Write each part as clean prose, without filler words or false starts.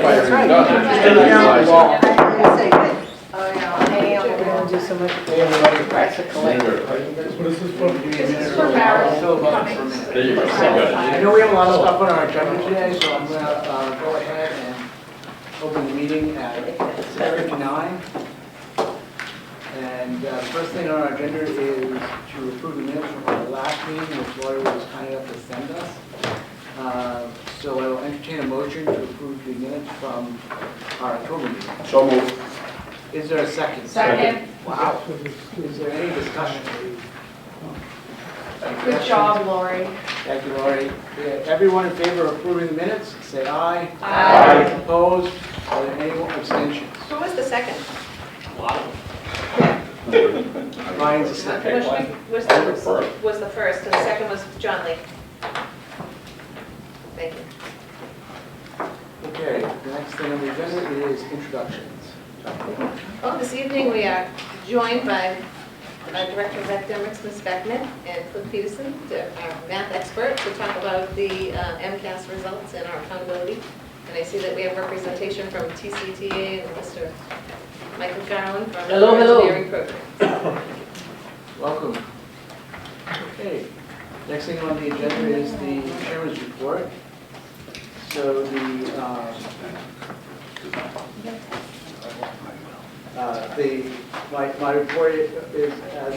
That's right. Oh, yeah. We're gonna do so much. Hey, everybody. Press a collector. What is this from? This is for Marilyn Cummings. There you go. I know we have a lot of stuff on our agenda today, so I'm gonna go ahead and open the meeting at 6:59. And the first thing on our agenda is to approve the minutes from our last meeting, which Lori was kind enough to send us. So I will entertain a motion to approve the minutes from our October meeting. So moved. Is there a second? Second. Wow. Is there any discussion? Good job, Lori. Thank you, Lori. Everyone in favor of approving the minutes, say aye. Aye. Opposed? Are there any abstentions? Who was the second? Ryan's the second. Was the first, and the second was John Lee. Thank you. Okay, the next thing on the agenda is introductions. Well, this evening we are joined by Director of Academics, Ms. Beckman, and Cliff Peterson, our math expert, to talk about the MCAS results and our accountability. And I see that we have representation from TCTA and Mr. Michael Garland from Hello, the hello. engineering program. Welcome. Okay, next thing on the agenda is the chairman's report. So my report is as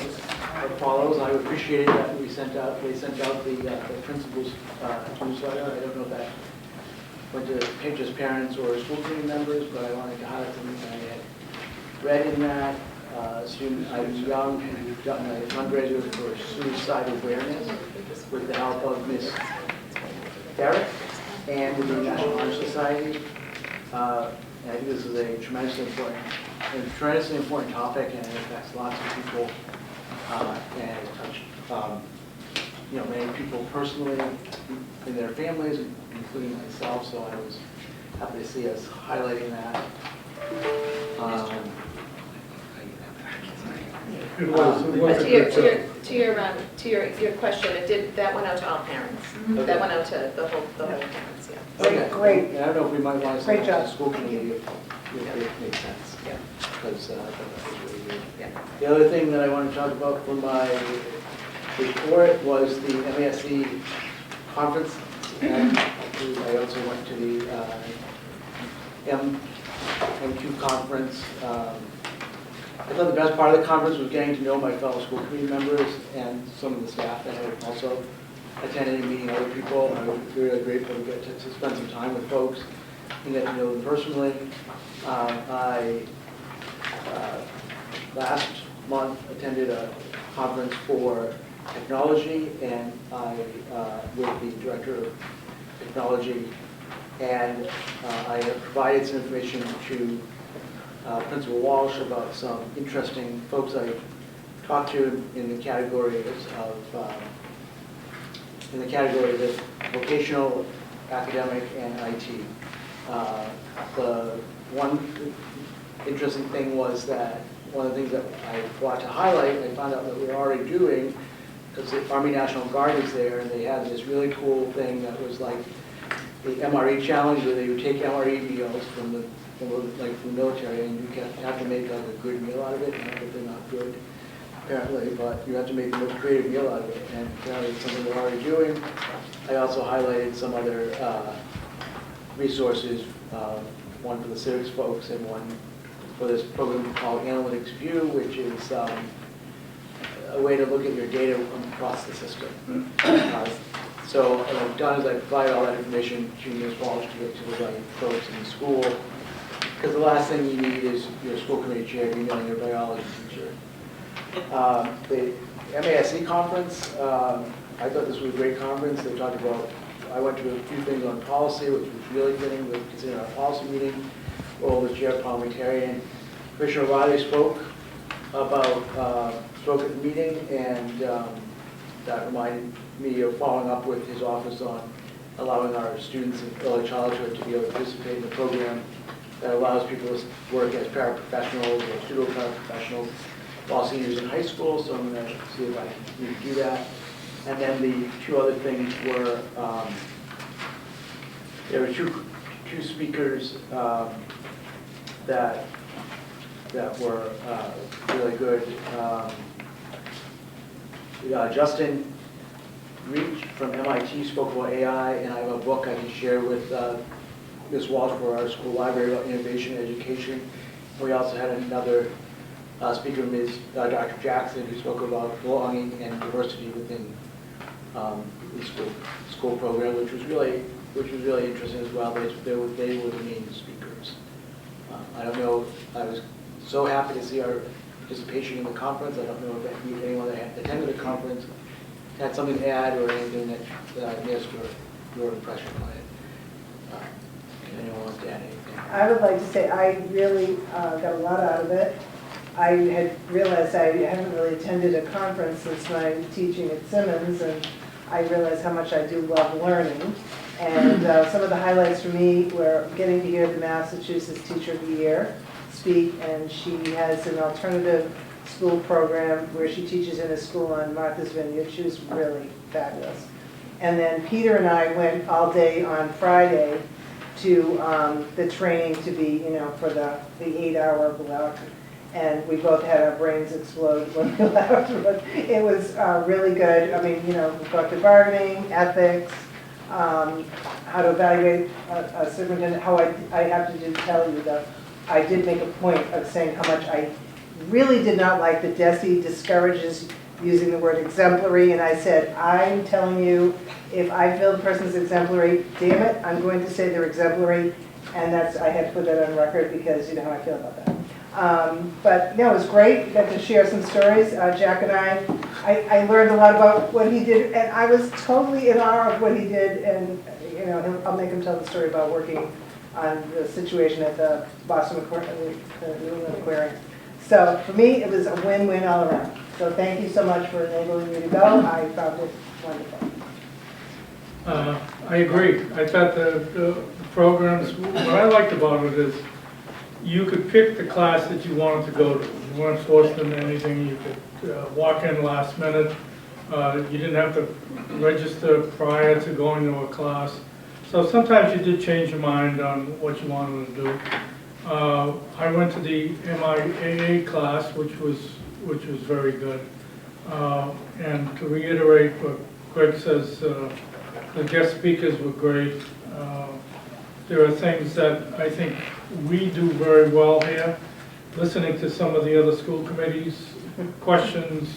follows. I appreciated that they sent out the principal's newsletter. I don't know if that went to just parents or school committee members, but I wanted to highlight something that I had read in that. I was young and done a fundraiser for suicide awareness with the help of Ms. Derrick and the National Honor Society. And I think this is a tremendously important topic, and it affects lots of people, and it touched many people personally in their families, including myself. So I was happy to see us highlighting that. To your question, that went out to all parents. Okay. That went out to the whole parents, yeah. Okay. Great. And I don't know if we might want to Great send it to job. the school committee if it makes sense. Yeah. Because I thought that was really good. Yeah. The other thing that I want to talk about for my report was the MASC conference. And I also went to the MQ conference. I thought the best part of the conference was getting to know my fellow school committee members and some of the staff that had also attended and meeting other people. I was really grateful to get to spend some time with folks and get to know them personally. I last month attended a conference for technology, and I with the director of technology, and I have provided some information to Principal Walsh about some interesting folks I talked to in the categories of vocational, academic, and IT. The one interesting thing was that one of the things that I wanted to highlight, I found out that we're already doing, because the Army National Guard is there, and they had this really cool thing that was like the MRE challenge, where they would take MRE meals from the military, and you have to make like a good meal out of it. Not that they're not good, apparently, but you have to make the most creative meal out of it, and apparently it's something we're already doing. I also highlighted some other resources, one for the civics folks and one for this program called Analytics View, which is a way to look at your data across the system. So what I've done is I provided all that information to Ms. Walsh to get to the right folks in the school, because the last thing you need is your school committee chair emailing your biology teacher. The MASC conference, I thought this was a great conference. They talked about, I went to a few things on policy, which was really fitting with considering our policy meeting. Well, the chair parliamentarian, Commissioner Riley spoke at the meeting, and that reminded me of following up with his office on allowing our students in early childhood to be able to participate in the program that allows people to work as paraprofessionals or pseudo paraprofessionals while seniors in high school. So I'm going to see if I can do that. And then the two other things were there were two two speakers that were really good. Justin Reach from MIT spoke about AI, and I have a book I can share with Ms. Walsh for our school library about innovation and education. We also had another speaker, Dr. Jackson, who spoke about belonging and diversity within the school program, which was really interesting as well. They were the main speakers. I don't know. I was so happy to see our participation in the conference. I don't know if anyone that had attended the conference had something to add or anything that I missed or your impression on it. If anyone wants to add anything. I would like to say I really got a lot out of it. I had realized I haven't really attended a conference since my teaching at Simmons, and I realized how much I do love learning. And some of the highlights for me were getting to hear the Massachusetts Teacher of the Year speak, and she has an alternative school program where she teaches in a school on Martha's Vineyard. She was really fabulous. And then Peter and I went all day on Friday to the training to be, for the 8-hour block. And we both had our brains explode when we left, but it was really good. I mean, collective bargaining, ethics, how to evaluate a superintendent, how I have to tell you that I did make a point of saying how much I really did not like that DESE discourages using the word exemplary, and I said, I'm telling you, if I feel the person's exemplary, damn it, I'm going to say they're exemplary, and I had to put that on record because you know how I feel about that. But no, it was great. We got to share some stories. Jack and I learned a lot about what he did, and I was totally in awe of what he did. And I'll make him tell the story about working on the situation at the Boston New England Aquarium. So for me, it was a win-win all around. So thank you so much for enabling me to go. I found it wonderful. I agree. I thought the programs, what I liked about it is you could pick the class that you wanted to go to. You weren't forced into anything. You could walk in last minute. You didn't have to register prior to going to a class. So sometimes you did change your mind on what you wanted to do. I went to the MIAA class, which was very good. And to reiterate what Greg says, the guest speakers were great. There are things that I think we do very well here. Listening to some of the other school committees, questions,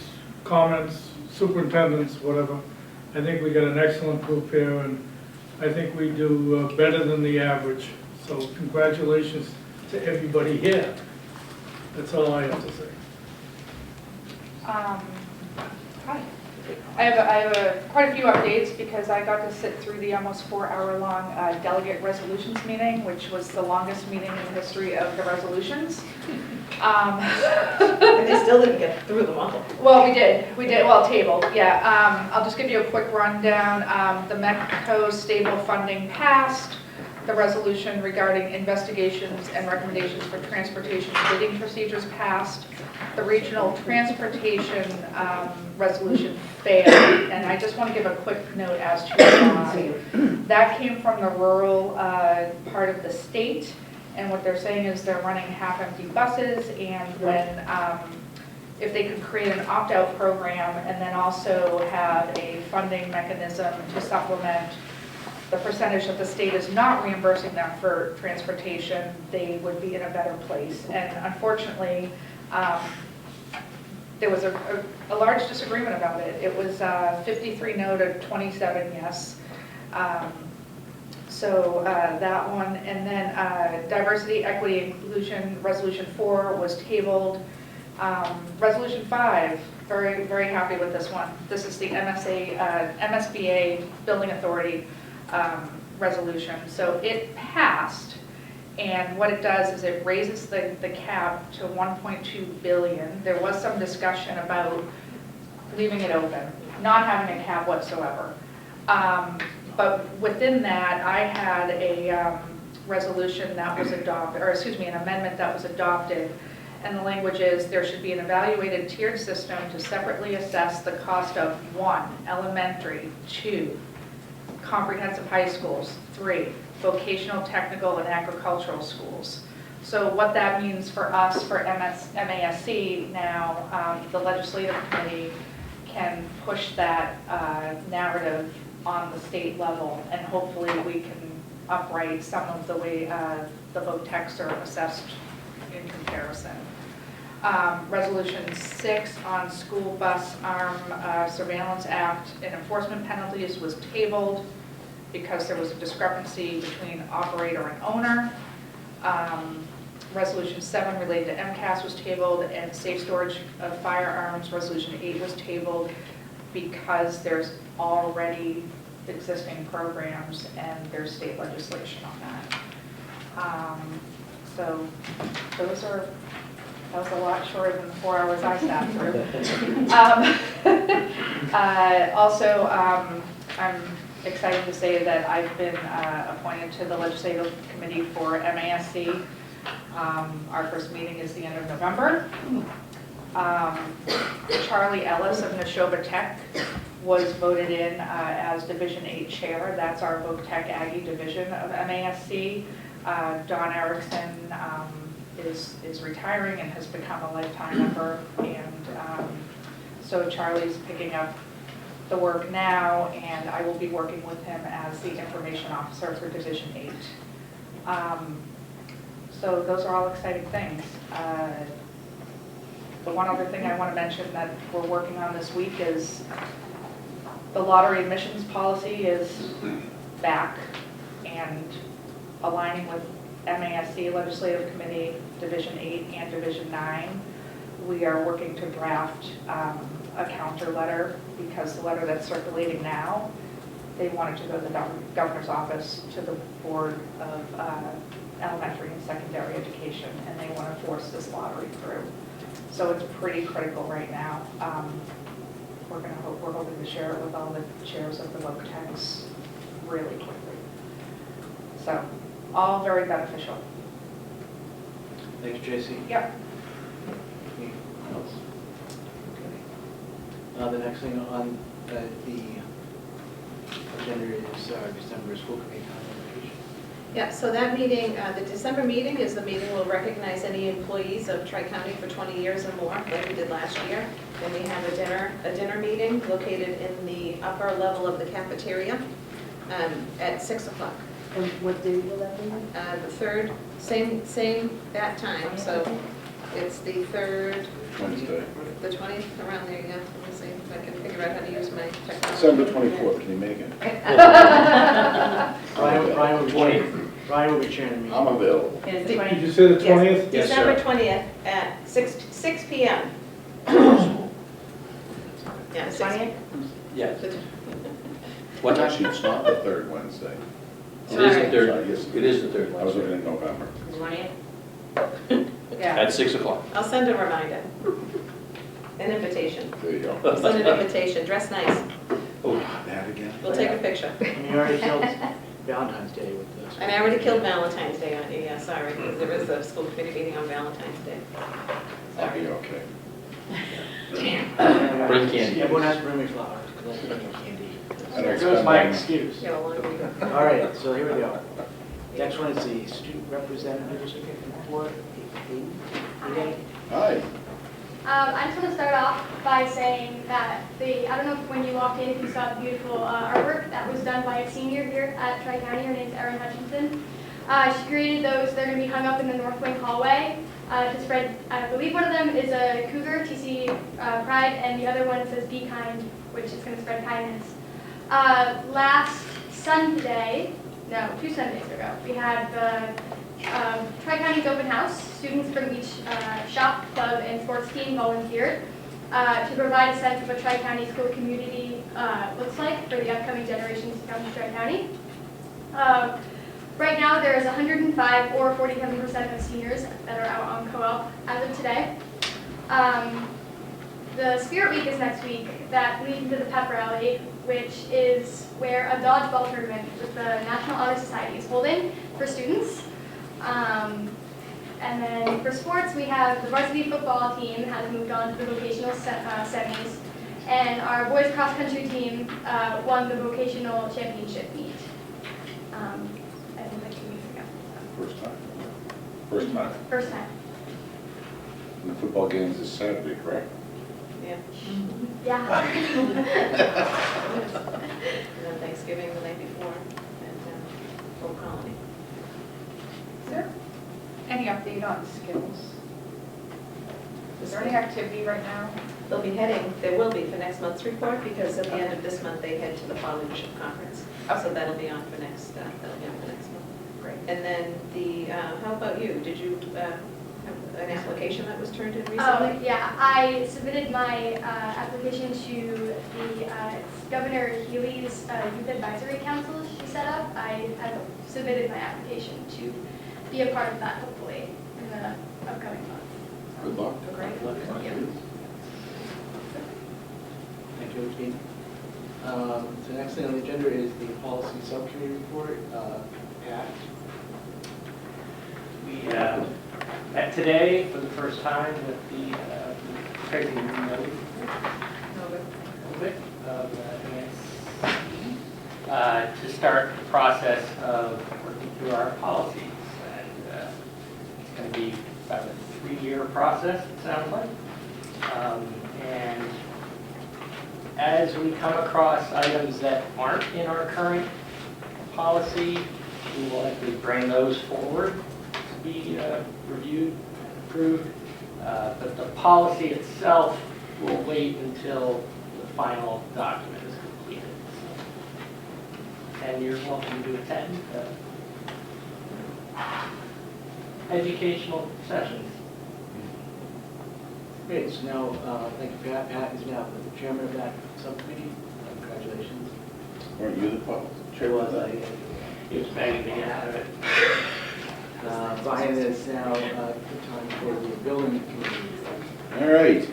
comments, superintendents, whatever. I think we got an excellent group here, and I think we do better than the average. So congratulations to everybody here. That's all I have to say. Hi. I have quite a few updates because I got to sit through the almost 4-hour-long delegate resolutions meeting, which was the longest meeting in the history of the resolutions. And they still didn't get through them all. Well, we did, well, tabled, yeah. I'll just give you a quick rundown. The MECCO stable funding passed. The resolution regarding investigations and recommendations for transportation bidding procedures passed. The regional transportation resolution failed, and I just want to give a quick note as to why. That came from the rural part of the state, and what they're saying is they're running half-empty buses, and when if they could create an opt-out program and then also have a funding mechanism to supplement the percentage that the state is not reimbursing them for transportation, they would be in a better place. And unfortunately, there was a large disagreement about it. It was 53 no to 27 yes. So that one, and then Diversity, Equity, Inclusion, Resolution 4 was tabled. Resolution 5, very, very happy with this one. This is the MSBA Building Authority resolution. So it passed, and what it does is it raises the cap to 1.2 billion. There was some discussion about leaving it open, not having a cap whatsoever. But within that, I had a resolution that was adopted, or excuse me, an amendment that was adopted, and the language is there should be an evaluated tiered system to separately assess the cost of 1, elementary, 2, comprehensive high schools, 3, vocational, technical, and agricultural schools. So what that means for us, for MASC now, the legislative committee can push that narrative on the state level, and hopefully we can upright some of the way the VOTECs are assessed in comparison. Resolution 6 on School Bus Arm Surveillance Act and enforcement penalties was tabled because there was a discrepancy between operator and owner. Resolution 7 related to MCAS was tabled, and safe storage of firearms, Resolution 8 was tabled because there's already existing programs and there's state legislation on that. So that was a lot shorter than the 4 hours I sat through. Also, I'm excited to say that I've been appointed to the legislative committee for MASC. Our first meeting is the end of November. Charlie Ellis of Neshoba Tech was voted in as Division 8 chair. That's our VOTEC Aggie division of MASC. Don Erickson is retiring and has become a lifetime member, and so Charlie's picking up the work now, and I will be working with him as the information officer for Division 8. So those are all exciting things. The one other thing I want to mention that we're working on this week is the lottery admissions policy is back and aligning with MASC Legislative Committee, Division 8 and Division 9. We are working to draft a counter letter because the letter that's circulating now, they wanted to go to the governor's office, to the Board of Elementary and Secondary Education, and they want to force this lottery through. So it's pretty critical right now. We're hoping to share it with all the chairs of the VOTECs really quickly. So, all very beneficial. Thanks, Tracy. Yep. Anything else? Okay. The next thing on the agenda is December school committee convocation. Yeah, so that meeting, the December meeting is the meeting we'll recognize any employees of Tri-County for 20 years or more, like we did last year. Then we have a dinner meeting located in the upper level of the cafeteria at 6 o'clock. And what day will that be? The third, same that time, so it's the third, Wednesday. the 20th, around there, yeah. Let me see if I can figure out how to use my technology. December 24th, can you make it? Ryan will be chairing the meeting. I'm available. Did you say the 20th? Yes, December sir. 20th at 6 p.m. Yeah, 20th? Yes. What time? Actually, it's not the third Wednesday. It is the Sorry, third, yes. it is the third I was Wednesday, looking at November. 20th? Yeah, at 6 o'clock. I'll send a reminder. An invitation. There you go. I'll send an invitation, dress nice. Oh, That again? We'll take a picture. And you already killed Valentine's Day with this. And I already killed Valentine's Day on you, yeah, sorry, because there is a school committee meeting on Valentine's Day. I'll be okay. Bring candy. Everyone has to bring me flowers, because I bring candy. I There don't goes spend my money. excuse. You got a long week. All right, so here we go. Next one is the student representatives report. Hi. I just want to start off by saying that I don't know if when you walked in, if you saw the beautiful artwork that was done by a senior here at Tri-County. Her name's Erin Hutchinson. She created those. They're going to be hung up in the North Wing hallway to spread, I believe one of them is a cougar, TC Pride, and the other one says Be Kind, which is going to spread kindness. Last Sunday, no, 2 Sundays ago, we had the Tri-County's open house. Students from each shop, club, and sports team volunteered to provide a sense of what Tri-County school community looks like for the upcoming generations to come to Tri-County. Right now, there is 105 or 47% of seniors that are out on co-op as of today. The Spirit Week is next week. That leads into the pep rally, which is where a dodgeball tournament with the National Honor Society is holding for students. And then for sports, we have the varsity football team has moved on to the vocational semis, and our boys cross country team won the vocational championship meet. And First time. First time. First time. And the football game is this Saturday, correct? Yeah. Yeah. And then Thanksgiving the night before, and Old Colony. Is there any update on skills? Is there any activity right now? They'll be heading, there will be for next month's report, because at the end of this month, they head to the Fall Leadership Conference. So that'll be on for next, that'll be on for next month. Great. And then the, how about you? Did you have an application that was turned in recently? Oh, yeah, I submitted my application to the Governor Healy's Youth Advisory Council she set up. I have submitted my application to be a part of that, hopefully, in the upcoming months. Good luck. Great. Thank you. Thank you, Jean. So next thing on the agenda is the policy subcommittee report. Pat? We met today for the first time with the Craig to start the process of working through our policies. And it's going to be about a 3-year process, it sounds like. And as we come across items that aren't in our current policy, we will likely bring those forward to be reviewed and approved. But the policy itself will wait until the final document is completed. And you're welcome to attend educational sessions. Great, so now, thank you, Pat. Pat is now the chairman of that subcommittee. Congratulations. Weren't you the chairman of that? He was begging to get out of it. Brian is now good time for the building committee. All right.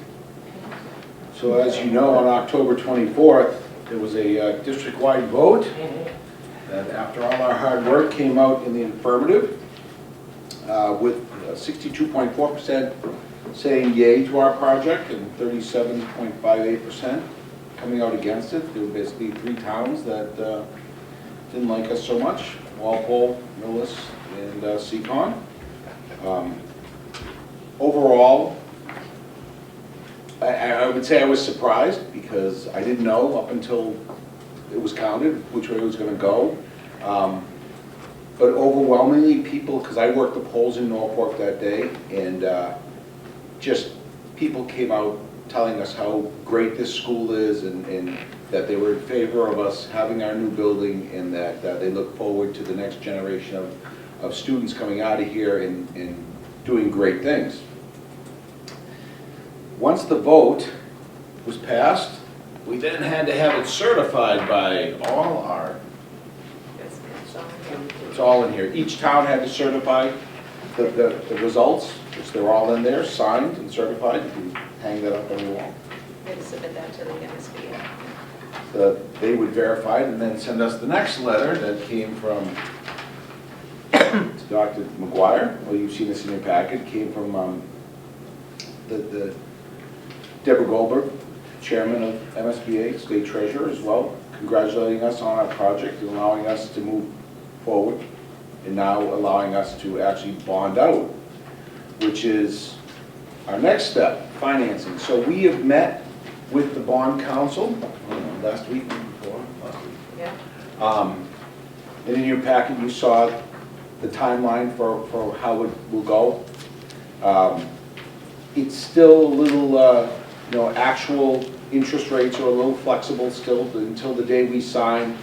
So as you know, on October 24th, there was a district-wide vote that after all our hard work came out in the affirmative with 62.4% saying yay to our project and 37.58% coming out against it. There were basically 3 towns that didn't like us so much: Walpole, Millis, and Seacon. Overall, I would say I was surprised because I didn't know up until it was counted which way it was going to go. But overwhelmingly people, because I worked the polls in Norfolk that day, and just people came out telling us how great this school is and that they were in favor of us having our new building, and that they look forward to the next generation of students coming out of here and doing great things. Once the vote was passed, we then had to have it certified by all our, it's all in here. Each town had to certify the results, which they're all in there, signed and certified. You can hang that up on the wall. We had to submit that to the MSBA. They would verify it and then send us the next letter that came from Dr. McGuire. Well, you've seen this in your packet. Came from the Deborah Goldberg, chairman of MSBA, state treasurer as well, congratulating us on our project and allowing us to move forward, and now allowing us to actually bond out, which is our next step, financing. So we have met with the bond council last week, before last week. Yeah. And in your packet you saw the timeline for how it will go. It's still a little, actual interest rates are a little flexible still until the day we sign.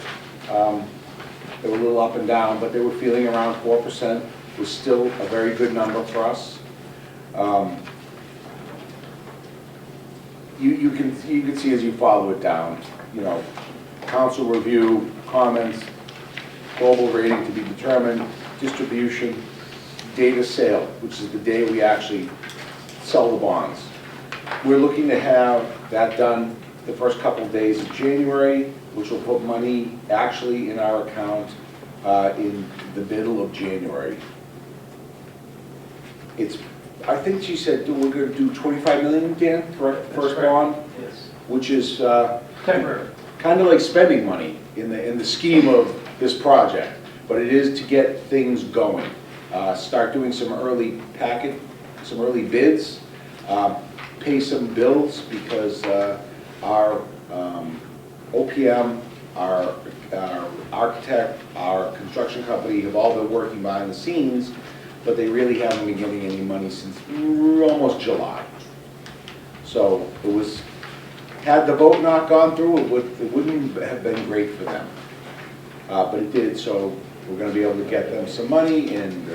They were a little up and down, but they were feeling around 4%. Was still a very good number for us. You can see as you follow it down, council review, comments, global rating to be determined, distribution, date of sale, which is the day we actually sell the bonds. We're looking to have that done the first couple of days of January, which will put money actually in our account in the middle of January. I think she said we're going to do 25 million, Dan, correct? First bond, Yes. which is Temporary. kind of like spending money in the scheme of this project, but it is to get things going. start doing some early bids, pay some bills, because our OPM, our architect, our construction company have all been working behind the scenes, but they really haven't been getting any money since almost July. So it was, had the vote not gone through, it wouldn't have been great for them. But it did, so we're gonna be able to get them some money, and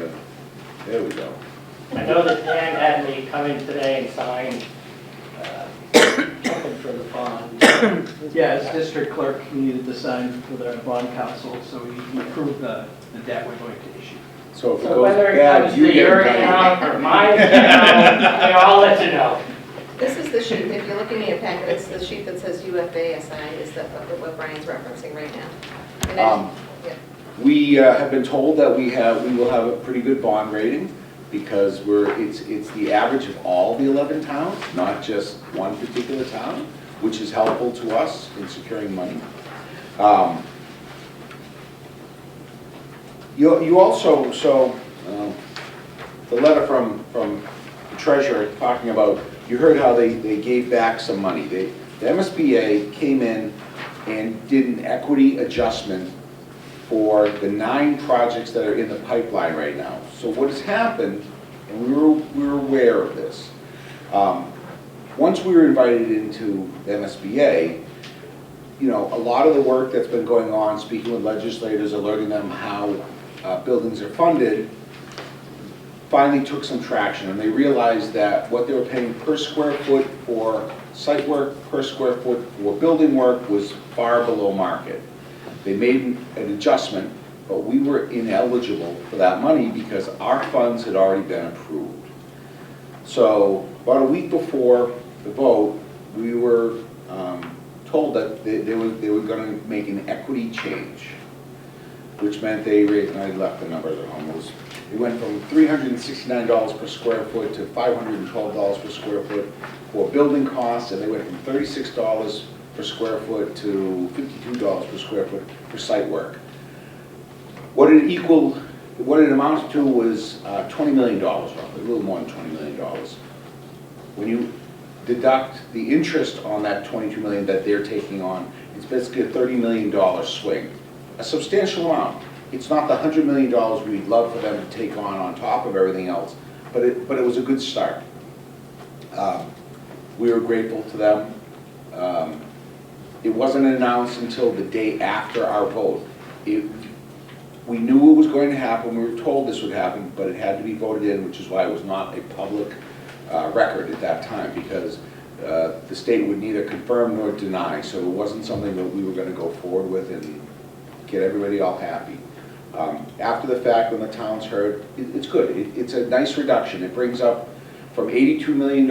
there we go. I know that Dan had me come in today and sign something for the bond. Yeah, as district clerk, he needed to sign with our bond council, so he approved the debt we're going to issue. So if it So goes whether it bad, comes you to get your it done. account or my account, I'll let you know. This is the sheet, if you're looking at your packet, it's the sheet that says UFASI is what Brian's referencing right now. And then- yeah. We have been told that we will have a pretty good bond rating, because it's the average of all the 11 towns, not just one particular town, which is helpful to us in securing money. You also, the letter from the treasurer talking about, you heard how they gave back some money. The MSBA came in and did an equity adjustment for the 9 projects that are in the pipeline right now. So what has happened, and we were aware of this, once we were invited into the MSBA, you know, a lot of the work that's been going on, speaking with legislators, alerting them how buildings are funded, finally took some traction, and they realized that what they were paying per square foot for site work, per square foot for building work was far below market. They made an adjustment, but we were ineligible for that money because our funds had already been approved. So about a week before the vote, we were told that they were going to make an equity change, which meant they raised, and I left the numbers at home, it went from $369 per square foot to $512 per square foot for building costs, and they went from $36 per square foot to $52 per square foot for site work. What it amounted to was $20 million roughly, a little more than $20 million. When you deduct the interest on that $22 million that they're taking on, it's basically a $30 million swing, a substantial amount. It's not the $100 million we'd love for them to take on top of everything else, but it was a good start. We were grateful to them. It wasn't announced until the day after our vote. We knew it was going to happen, we were told this would happen, but it had to be voted in, which is why it was not a public record at that time, because the state would neither confirm nor deny, so it wasn't something that we were going to go forward with and get everybody all happy. After the fact, when the towns heard, it's good. It's a nice reduction. It brings up from $82 million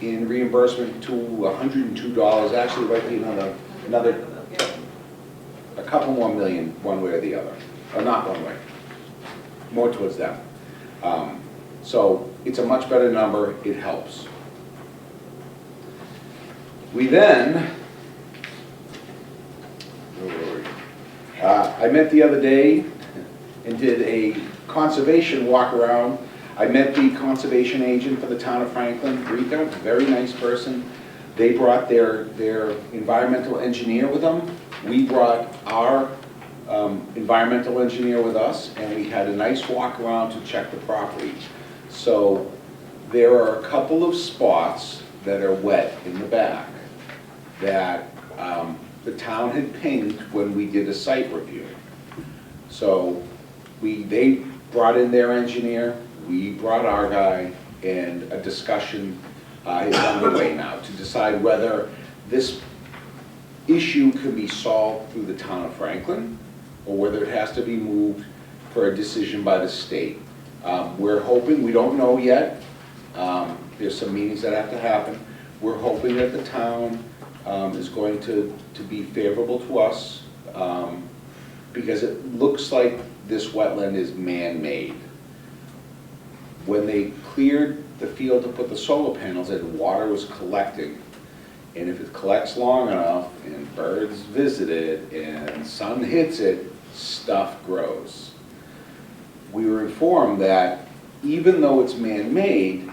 in reimbursement to $102. Actually, might be another a couple more million, one way or the other. Or not one way. More towards them. So it's a much better number. It helps. We then, I met the other day and did a conservation walk around. I met the conservation agent for the town of Franklin, Rika, very nice person. They brought their environmental engineer with them. We brought our environmental engineer with us, and we had a nice walk around to check the property. So there are a couple of spots that are wet in the back that the town had pinged when we did a site review. So they brought in their engineer, we brought our guy, and a discussion is underway now to decide whether this issue can be solved through the town of Franklin, or whether it has to be moved for a decision by the state. We're hoping, we don't know yet, there's some meetings that have to happen. We're hoping that the town is going to be favorable to us, because it looks like this wetland is man-made. When they cleared the field to put the solar panels in, water was collecting. And if it collects long enough, and birds visit it, and sun hits it, stuff grows. we were informed that even though it's man-made,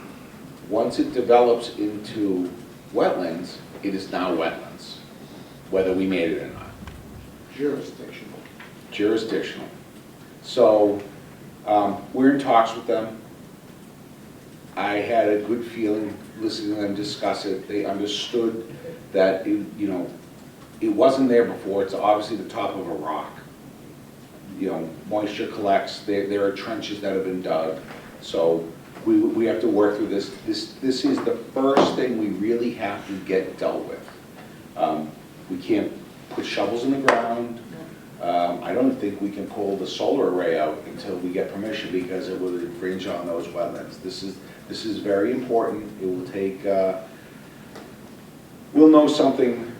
once it develops into wetlands, it is now wetlands, whether we made it or not. Jurisdictional. Jurisdictional. So, we're in talks with them. I had a good feeling listening to them discuss it. They understood that, it wasn't there before. It's obviously the top of a rock. Moisture collects. There are trenches that have been dug. So we have to work through this. This is the first thing we really have to get dealt with. We can't put shovels in the ground. I don't think we can pull the solar array out until we get permission because it will infringe on those wetlands. This is very important. It will take, we'll know something.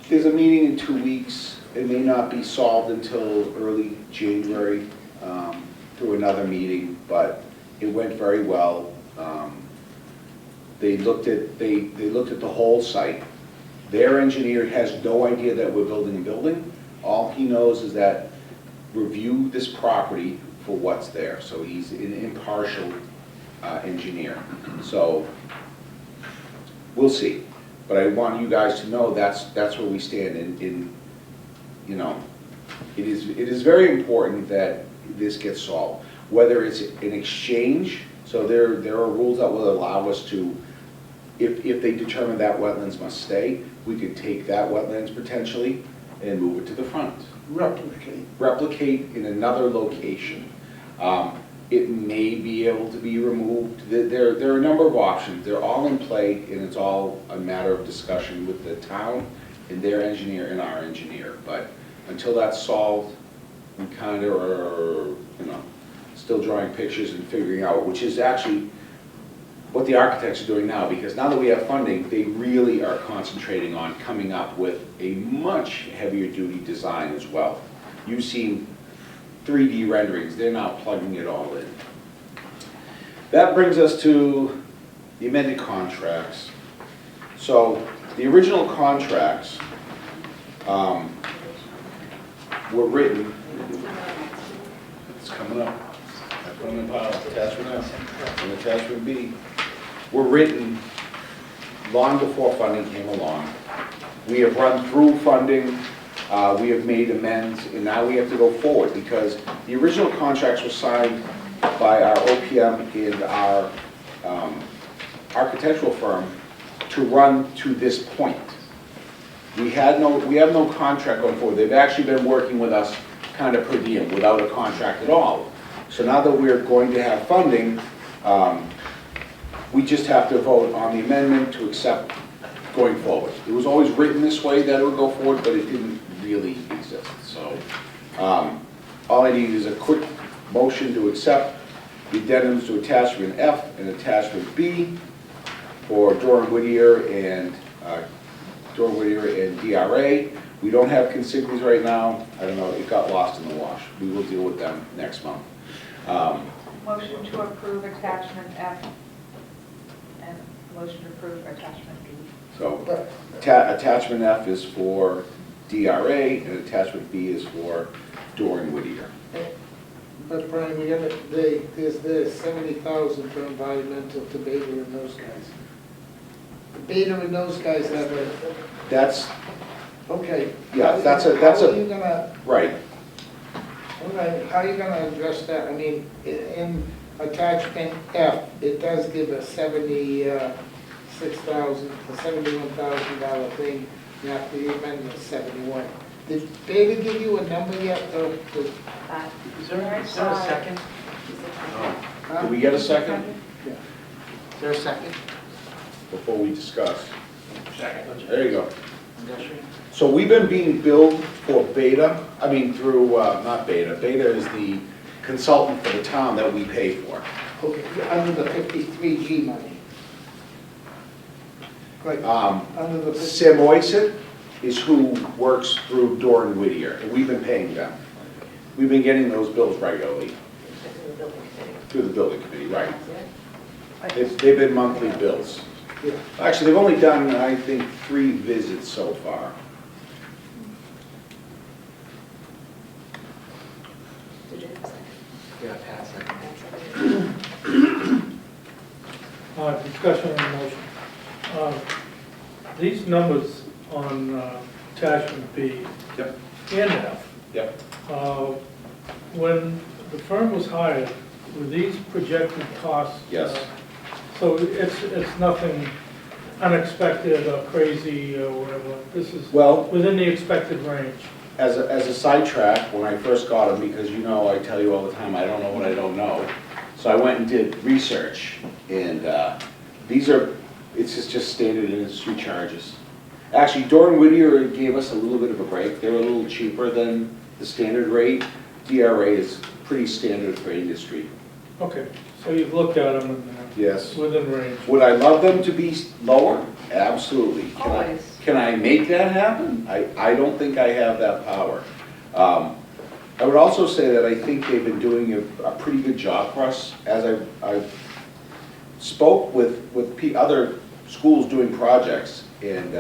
There's a meeting in 2 weeks. It may not be solved until early January through another meeting, but it went very well. They looked at the whole site. Their engineer has no idea that we're building a building. All he knows is that review this property for what's there. So he's an impartial engineer. So we'll see. But I want you guys to know that's where we stand. It is very important that this gets solved. Whether it's an exchange, so there are rules that will allow us to, if they determine that wetlands must stay, we could take that wetlands potentially and move it to the front. Replicate in another location. It may be able to be removed. There are a number of options. They're all in play, and it's all a matter of discussion with the town and their engineer and our engineer. But until that's solved, we kind of are, still drawing pictures and figuring out, which is actually what the architects are doing now, because now that we have funding, they really are concentrating on coming up with a much heavier duty design as well. You've seen 3D renderings, they're now plugging it all in. That brings us to the amended contracts. So the original contracts were written, it's coming up, I put them in pile, attachment F and attachment B, were written long before funding came along. We have run through funding, we have made amends, and now we have to go forward because the original contracts were signed by our OPM and our architectural firm to run to this point. We have no contract going forward. They've actually been working with us kind of per diem without a contract at all. So now that we're going to have funding, we just have to vote on the amendment to accept going forward. It was always written this way that it would go forward, but it didn't really exist. So all I need is a quick motion to accept the addendums to attachment F and attachment B for Doran Whittier and DRA. We don't have consignees right now. I don't know, it got lost in the wash. We will deal with them next month. Motion to approve attachment F and motion to approve attachment B. So attachment F is for DRA and attachment B is for Doran Whittier. But Brian, there's the 70,000 for environmental to Beta and those guys. Beta and those guys have a, That's, okay. yeah, that's How are you a, gonna, right. all right, how are you gonna address that? I mean, in attachment F, it does give a $71,000 thing, you have to amend the 71. Did Beta give you a number yet, though? Is there a second? Did we get a second Yeah. Is there a second? before we discuss? Second. There you go. So we've been being billed for Beta, through, not Beta. Beta is the consultant for the town that we pay for. Okay, under the 53G money. Like, under the 50. Samoyset is who works through Doran Whittier, and we've been paying them. We've been getting those bills regularly through the building committee, right? They've been monthly bills. Yeah. Actually, they've only done, I think, 3 visits so far. Did you have a Discussion on the motion. These numbers on attachment B Yep. and F, Yep. when the firm was hired, were these projected costs? Yes. So it's nothing unexpected or crazy or whatever? This is Well, within the expected range? as a sidetrack, when I first got them, because you know, I tell you all the time, I don't know what I don't know. So I went and did research, and these are, it's just standard industry charges. Actually, Doran Whittier gave us a little bit of a break. They're a little cheaper than the standard rate. DRA is pretty standard for industry. Okay, so you've looked at them and Yes. within range? Would I love them to be lower? Absolutely. Always. Can I make that happen? I don't think I have that power. I would also say that I think they've been doing a pretty good job for us. As I spoke with other schools doing projects, and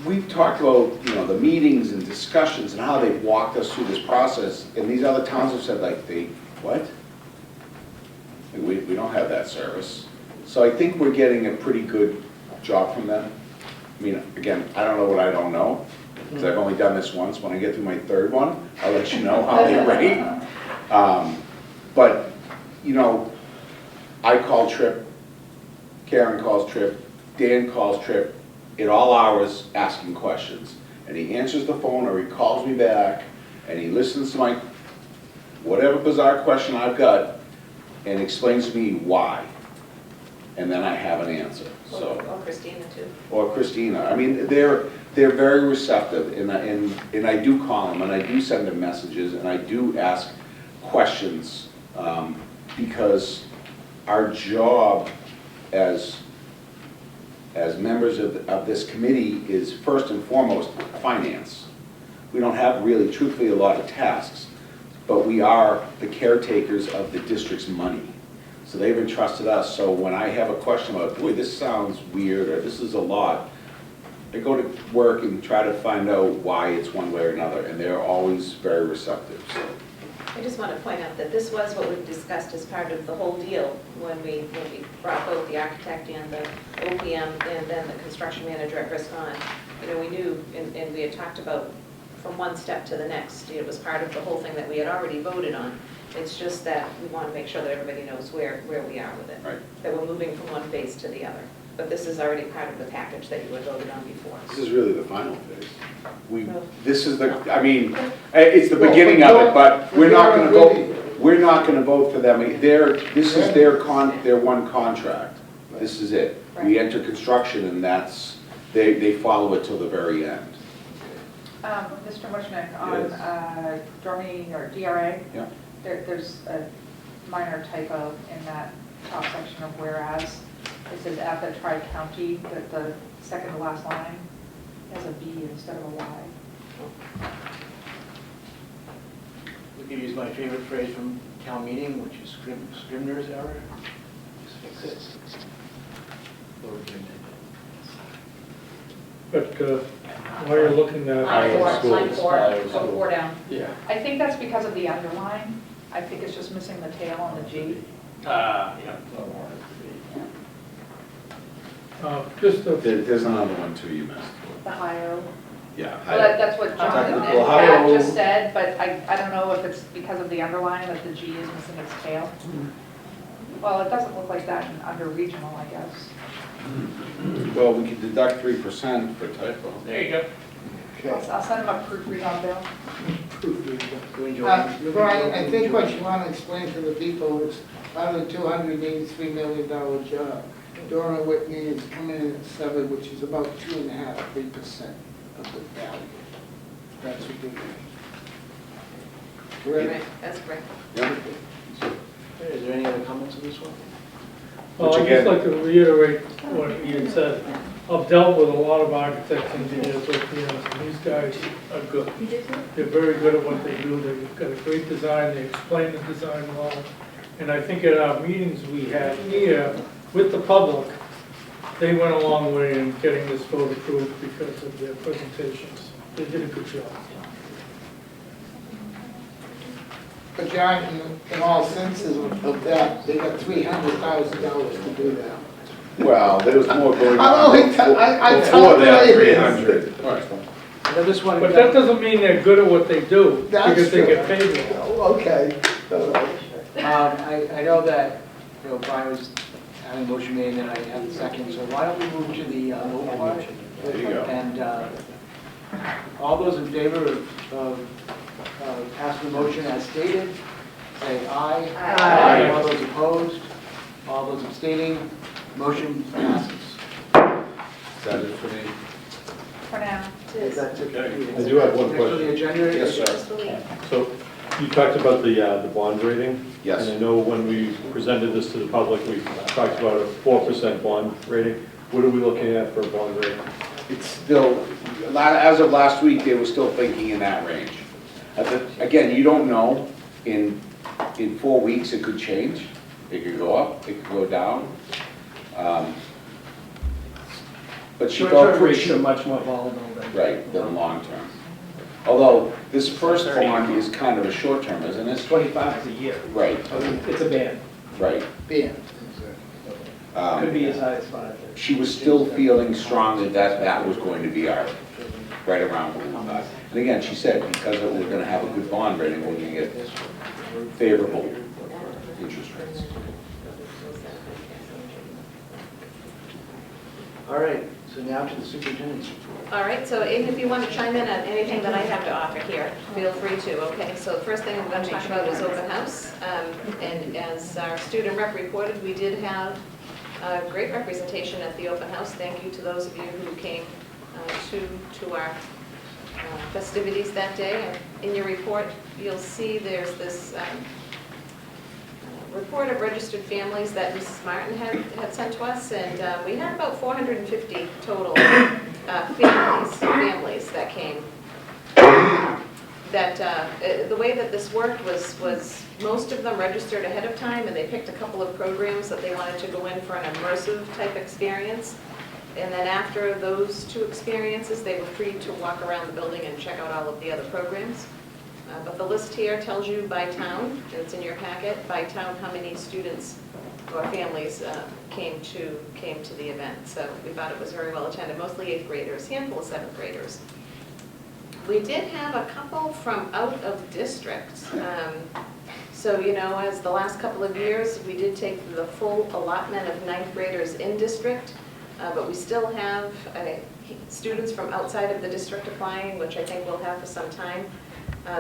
we've talked about, you know, the meetings and discussions and how they've walked us through this process, and these other towns have said, like, what? We don't have that service. So I think we're getting a pretty good job from them. I mean, again, I don't know what I don't know, because I've only done this once. When I get through my third one, I'll let you know how they rate. But, you know, I call Trip, Karen calls Trip, Dan calls Trip, at all hours asking questions. And he answers the phone, or he calls me back, and he listens to my whatever bizarre question I've got, and explains to me why. And then I have an answer, so. Or Christina too. Or Christina. I mean, they're very receptive, and I do call them, and I do send them messages, and I do ask questions, because our job as members of this committee is first and foremost finance. We don't have really, truthfully, a lot of tasks, but we are the caretakers of the district's money. So they've entrusted us, so when I have a question about, boy, this sounds weird, or this is a lot, I go to work and try to find out why it's one way or another, and they're always very receptive, so. I just want to point out that this was what we discussed as part of the whole deal when we brought both the architect and the OPM and then the construction manager at risk on. You know, we knew, and we had talked about from one step to the next. It was part of the whole thing that we had already voted on. It's just that we want to make sure that everybody knows where we are with it. Right. That we're moving from one phase to the other. But this is already part of the package that you had voted on before. This is really the final phase. No. This is the, I mean, it's the beginning of it, but we're not gonna vote for them. This is their one contract. This is it. We enter construction, and that's, they follow it till the very end. Mr. Mushnick, on drumming or DRA, Yeah. there's a minor typo in that top section of whereas. It says at the tri-county, that the second to last line has a B instead of a Y. We could use my favorite phrase from town meeting, which is Scribner's error. Just fix it. Or we can amend it. But while you're looking at, Line four down. Yeah. I think that's because of the underline. I think it's just missing the tail and the G. Yeah. just a There's another one too you missed. The higher. Yeah. Well, that's what John and Technical Pat higher. just said, but I don't know if it's because of the underline that the G is missing its tail. Well, it doesn't look like that under regional, I guess. Well, we could deduct 3% for typo. There you go. I'll send them a proofread on bill. You enjoy Brian, I think what you want to explain to the people is out of the $283 million job, Dora Whitney is coming in at 7, which is about 2.5%, 3% of the value. That's what they're doing. Correct? Right, that's correct. Yeah. Is there any other comments on this one? Well, I'd just like to reiterate what Ian said. I've dealt with a lot of architects, engineers, OPMs, and these guys are good. They're very good at what they do. They've got a great design. They explain the design well. And I think at our meetings we had here with the public, they went a long way in getting this vote approved because of their presentations. They did a good job. But John, in all senses of that, they got $300,000 to do that. Well, there was more going I'm on only I before that calculated. 300. All right, fine. And then this one. But that doesn't mean they're good at what they do, That's because they true. get paid well. Oh, okay. All right. I know that, you know, Brian was having a motion made, and then I had the second, so why don't we move to the vote part? There you go. And all those in favor of passing the motion as stated, say aye. Aye. All those opposed, all those abstaining, motion passes. Is that it for me? For now. That's it. I do have one Next on the question. agenda Yes, is sir. Just believe. So you talked about the bond rating. Yes. And I know when we presented this to the public, we talked about a 4% bond rating. What are we looking at for a bond rating? It's still, as of last week, they were still thinking in that range. Again, you don't know. In 4 weeks, it could change. It could go up, it could go down. But she Short-term felt rates are much more volatile than. right than long-term. Although, this first bond is kind of a short-term, isn't It's it? 25 a year. Right, I mean, it's a band. right. Ben. Could be as high as 5. She was still feeling strongly that that was going to be our, right around what we thought. And again, she said, because we're gonna have a good bond rating, we're gonna get favorable interest rates. All right, so now to the superintendent's report. All right, so if you want to chime in on anything that I have to offer here, feel free to, okay? So the first thing I'm going to talk about is open house. And as our student rep reported, we did have a great representation at the open house. Thank you to those of you who came to our festivities that day. And in your report, you'll see there's this report of registered families that Mrs. Martin had sent to us, and we had about 450 total families that came. The way that this worked was most of them registered ahead of time, and they picked a couple of programs that they wanted to go in for an immersive type experience. And then after those 2 experiences, they were free to walk around the building and check out all of the other programs. But the list here tells you by town, and it's in your packet, by town how many students or families came to the event. So we thought it was very well attended, mostly 8th graders, handful of 7th graders. We did have a couple from out of district. So, you know, as the last couple of years, we did take the full allotment of 9th graders in district, but we still have students from outside of the district applying, which I think we'll have for some time.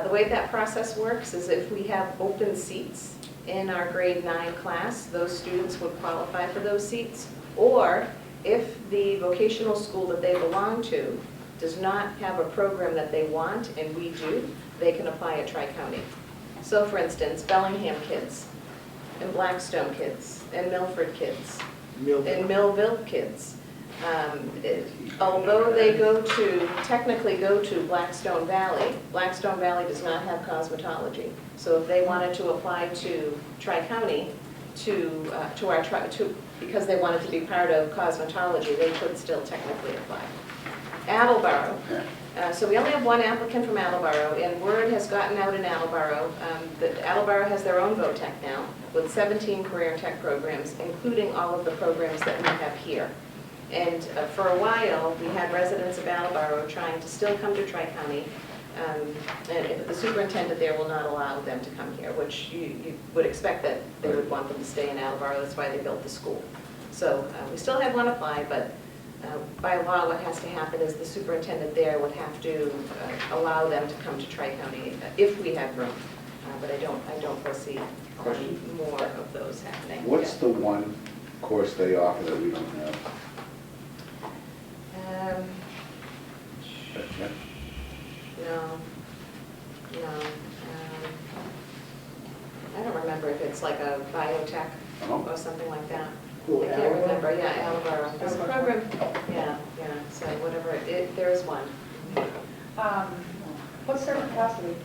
The way that process works is if we have open seats in our grade 9 class, those students would qualify for those seats. Or if the vocational school that they belong to does not have a program that they want, and we do, they can apply at Tri-County. So for instance, Bellingham kids, and Blackstone kids, and Milford kids, and Millville kids. Although they technically go to Blackstone Valley does not have cosmetology. So if they wanted to apply to Tri-County, because they wanted to be part of cosmetology, they could still technically apply. Attleboro. So we only have 1 applicant from Attleboro, and word has gotten out in Attleboro that Attleboro has their own VOTEC now, with 17 career tech programs, including all of the programs that we have here. And for a while, we had residents of Attleboro trying to still come to Tri-County, and the superintendent there will not allow them to come here, which you would expect that they would want them to stay in Attleboro. That's why they built the school. So we still have 1 apply, but by law, what has to happen is the superintendent there would have to allow them to come to Tri-County if we have room. But I don't foresee more of those happening. What's the one course they offer that we don't have? No. I don't remember if it's like a biotech or something like that. I can't remember, yeah, Attleboro. There's a program, yeah, so whatever, there is one. What's their capacity?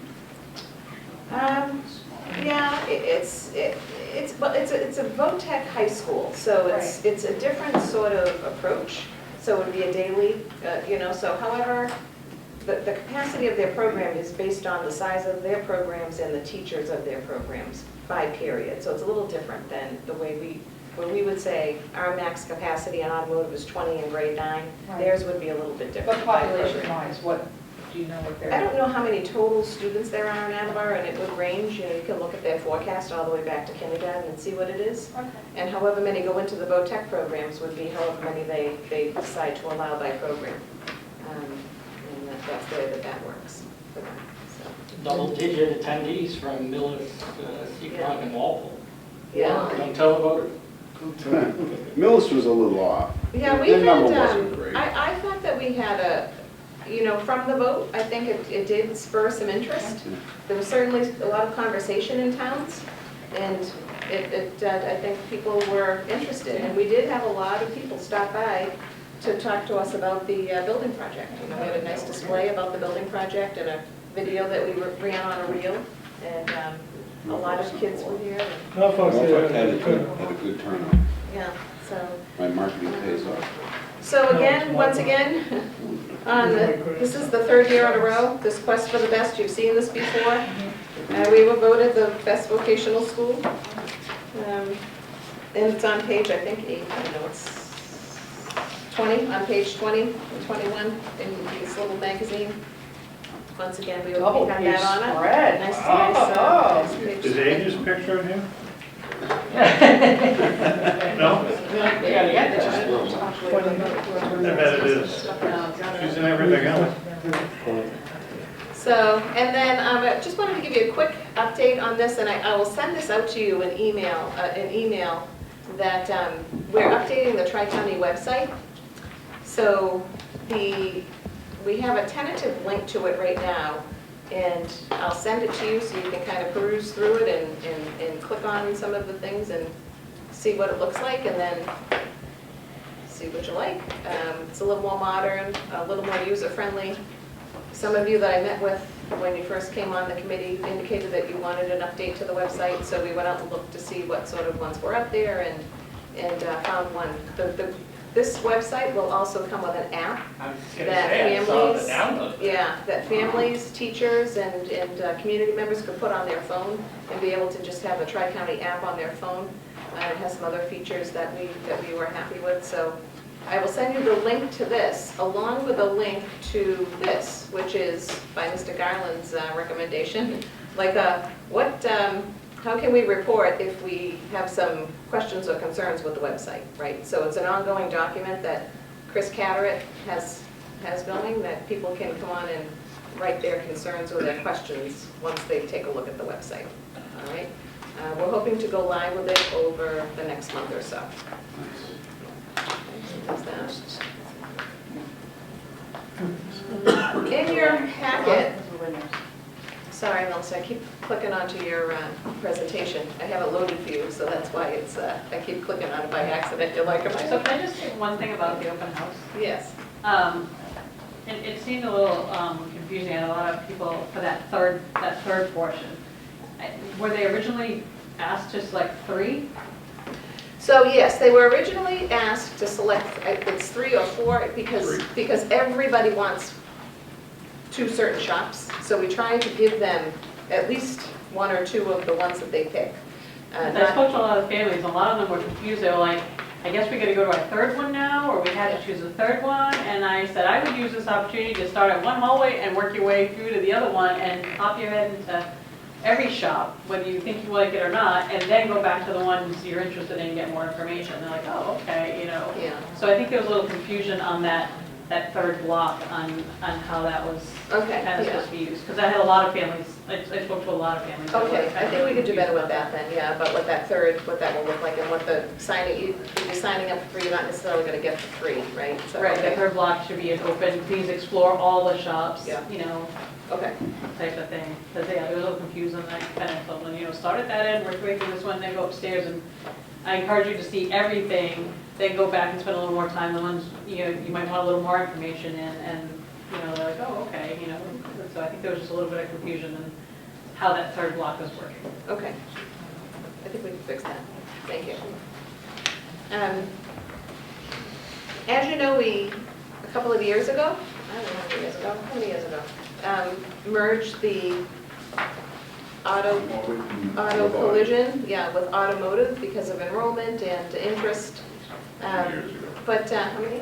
Yeah, it's a VOTEC high school, so it's a different sort of approach. So it would be a daily, so however, the capacity of their program is based on the size of their programs and the teachers of their programs by period. So it's a little different than the way where we would say our max capacity in automotive is 20 in grade 9. Right. Theirs would be a little bit But different. by program. population-wise, what, do you know what they're? I don't know how many total students there are in Attleboro, and it would range, you can look at their forecast all the way back to kindergarten and see what it is. Okay. And however many go into the VOTEC programs would be however many they decide to allow by program. And that's the way that works for them, so. Double-digit attendees from Millis, Seacon, and Walpole. Yeah. Don't tell the voters. Millis was a little off. Yeah, we Their number had, wasn't great. I thought that we had from the vote, I think it did spur some interest. There was certainly a lot of conversation in towns, and I think people were interested. And we did have a lot of people stop by to talk to us about the building project. We had a nice display about the building project and a video that we ran on a reel, and a lot of kids were here. And, Norfolk Norfolk had a said, good turnout. yeah, so. My marketing pays off. So again, once again, this is the third year in a row, this Quest for the Best, you've seen this before. We were voted the best vocational school. And it's on page, I think, 8, I don't know, it's 20, on page 20 and 21 in this little magazine. Once again, we Double have page that on it. spread. Nice, Oh. nice page Is spread. Amy's picture in here? No? I bet it is. She's in everything else. So, and then I just wanted to give you a quick update on this, and I will send this out to you in email, that we're updating the Tri-County website. So we have a tentative link to it right now, and I'll send it to you so you can kind of peruse through it and click on some of the things and see what it looks like, and then see what you like. It's a little more modern, a little more user-friendly. Some of you that I met with when you first came on the committee indicated that you wanted an update to the website, so we went out and looked to see what sort of ones were up there and found one. This website will also come with an app I was just gonna that say, I saw the families, download. yeah, that families, teachers, and community members could put on their phone and be able to just have the Tri-County app on their phone. It has some other features that we were happy with, so I will send you the link to this, along with a link to this, which is by Mr. Garland's recommendation. Like, how can we report if we have some questions or concerns with the website, right? So it's an ongoing document that Chris Catteritt has going, that people can come on and write their concerns or their questions once they take a look at the website, all right? We're hoping to go live with it over the next month or so. There's that. In your packet, sorry, Melissa, I keep clicking onto your presentation. I have it loaded for you, so that's why it's, I keep clicking on it by accident. You're like, am So I? can I just say one thing about the open house? Yes. It seemed a little confusing, and a lot of people for that third portion. Were they originally asked to select 3? So yes, they were originally asked to select, it's 3 or 4, because everybody wants 2 certain shops. So we tried to give them at least 1 or 2 of the ones that they pick. I spoke to a lot of families, and a lot of them were confused. They were like, I guess we gotta go to our 3rd one now, or we had to choose a 3rd one. And I said, I would use this opportunity to start at one hallway and work your way through to the other one and pop your head into every shop, whether you think you like it or not, and then go back to the ones you're interested in and get more information. They're like, oh, okay, you know. Yeah. So I think there was a little confusion on that 3rd block on how that was Okay, kind of yeah. supposed to be used. Because I had a lot of families, I spoke to a lot of families. that were Okay, I kind think of we could do confused better with about that then, yeah, but what that will look like, and what the signing, you'd be signing up for free, you're not necessarily gonna get for free, right? So, Right, the okay. 3rd block should be an open, please explore all the shops, Yeah. you know, Okay, type of thing. Because yeah, it was a little confusing, I kind of told them, you know, start at that end, work your way through this one, then go upstairs, and I encourage you to see everything, then go back and spend a little more time, the ones, you know, you might want a little more information in, and, you know, they're like, oh, okay, you know. So I think there was just a little bit of confusion in how that 3rd block was working. okay. I think we can fix that. Thank you. As you know, a couple of years ago, I don't know how many years ago, merged the auto collision, yeah, with automotive because of enrollment and interest. Years ago. But how many?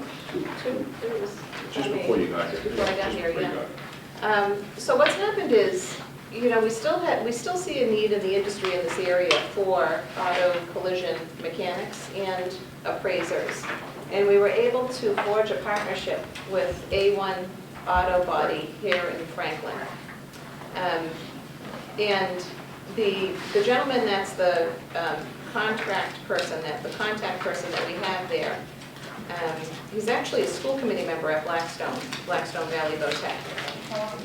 Two? It was Just before you got Just here. before I got Just here, before you yeah. got So what's happened is, you know, we still see a need in the industry in this area for auto collision mechanics and appraisers. And we were able to forge a partnership with A1 Auto Body here in Franklin. And the gentleman that's the contact person that we have there, he's actually a school committee member at Blackstone Valley Vo-Tech,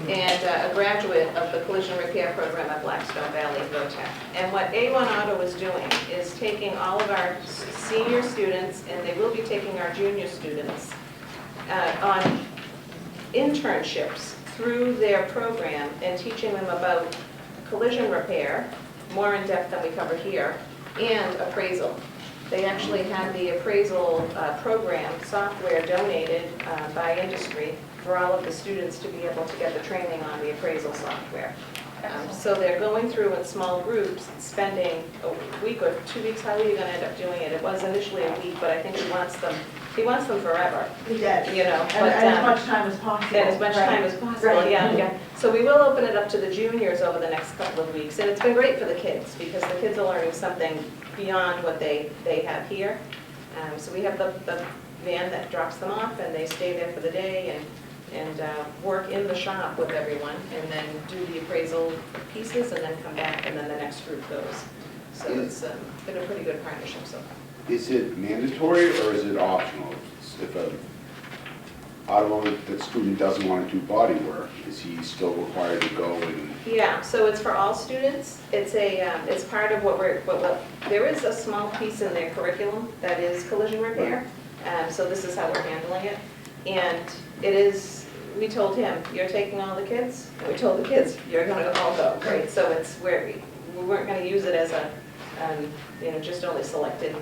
and a graduate of the collision repair program at Blackstone Valley Vo-Tech. And what A1 Auto is doing is taking all of our senior students, and they will be taking our junior students, on internships through their program and teaching them about collision repair, more in depth than we cover here, and appraisal. They actually had the appraisal program software donated by industry for all of the students to be able to get the training on the appraisal software. So they're going through in small groups, spending a week or 2 weeks. How are you going to end up doing it? It was initially a week, but I think he wants them forever. He did. You know, And but, as much time as possible. and as much time as possible, Right. yeah. So we will open it up to the juniors over the next couple of weeks. And it's been great for the kids because the kids are learning something beyond what they have here. So we have the van that drops them off and they stay there for the day and work in the shop with everyone and then do the appraisal pieces and then come back and then the next group goes. So it's been a pretty good partnership so far. Is it mandatory or is it optional? If a that student doesn't want to do body work, is he still required to go and? Yeah, so it's for all students. It's part of there is a small piece in their curriculum that is collision repair. So this is how we're handling it. And we told him, you're taking all the kids, and we told the kids, you're gonna all go, right? So we weren't gonna use it as a, just only selected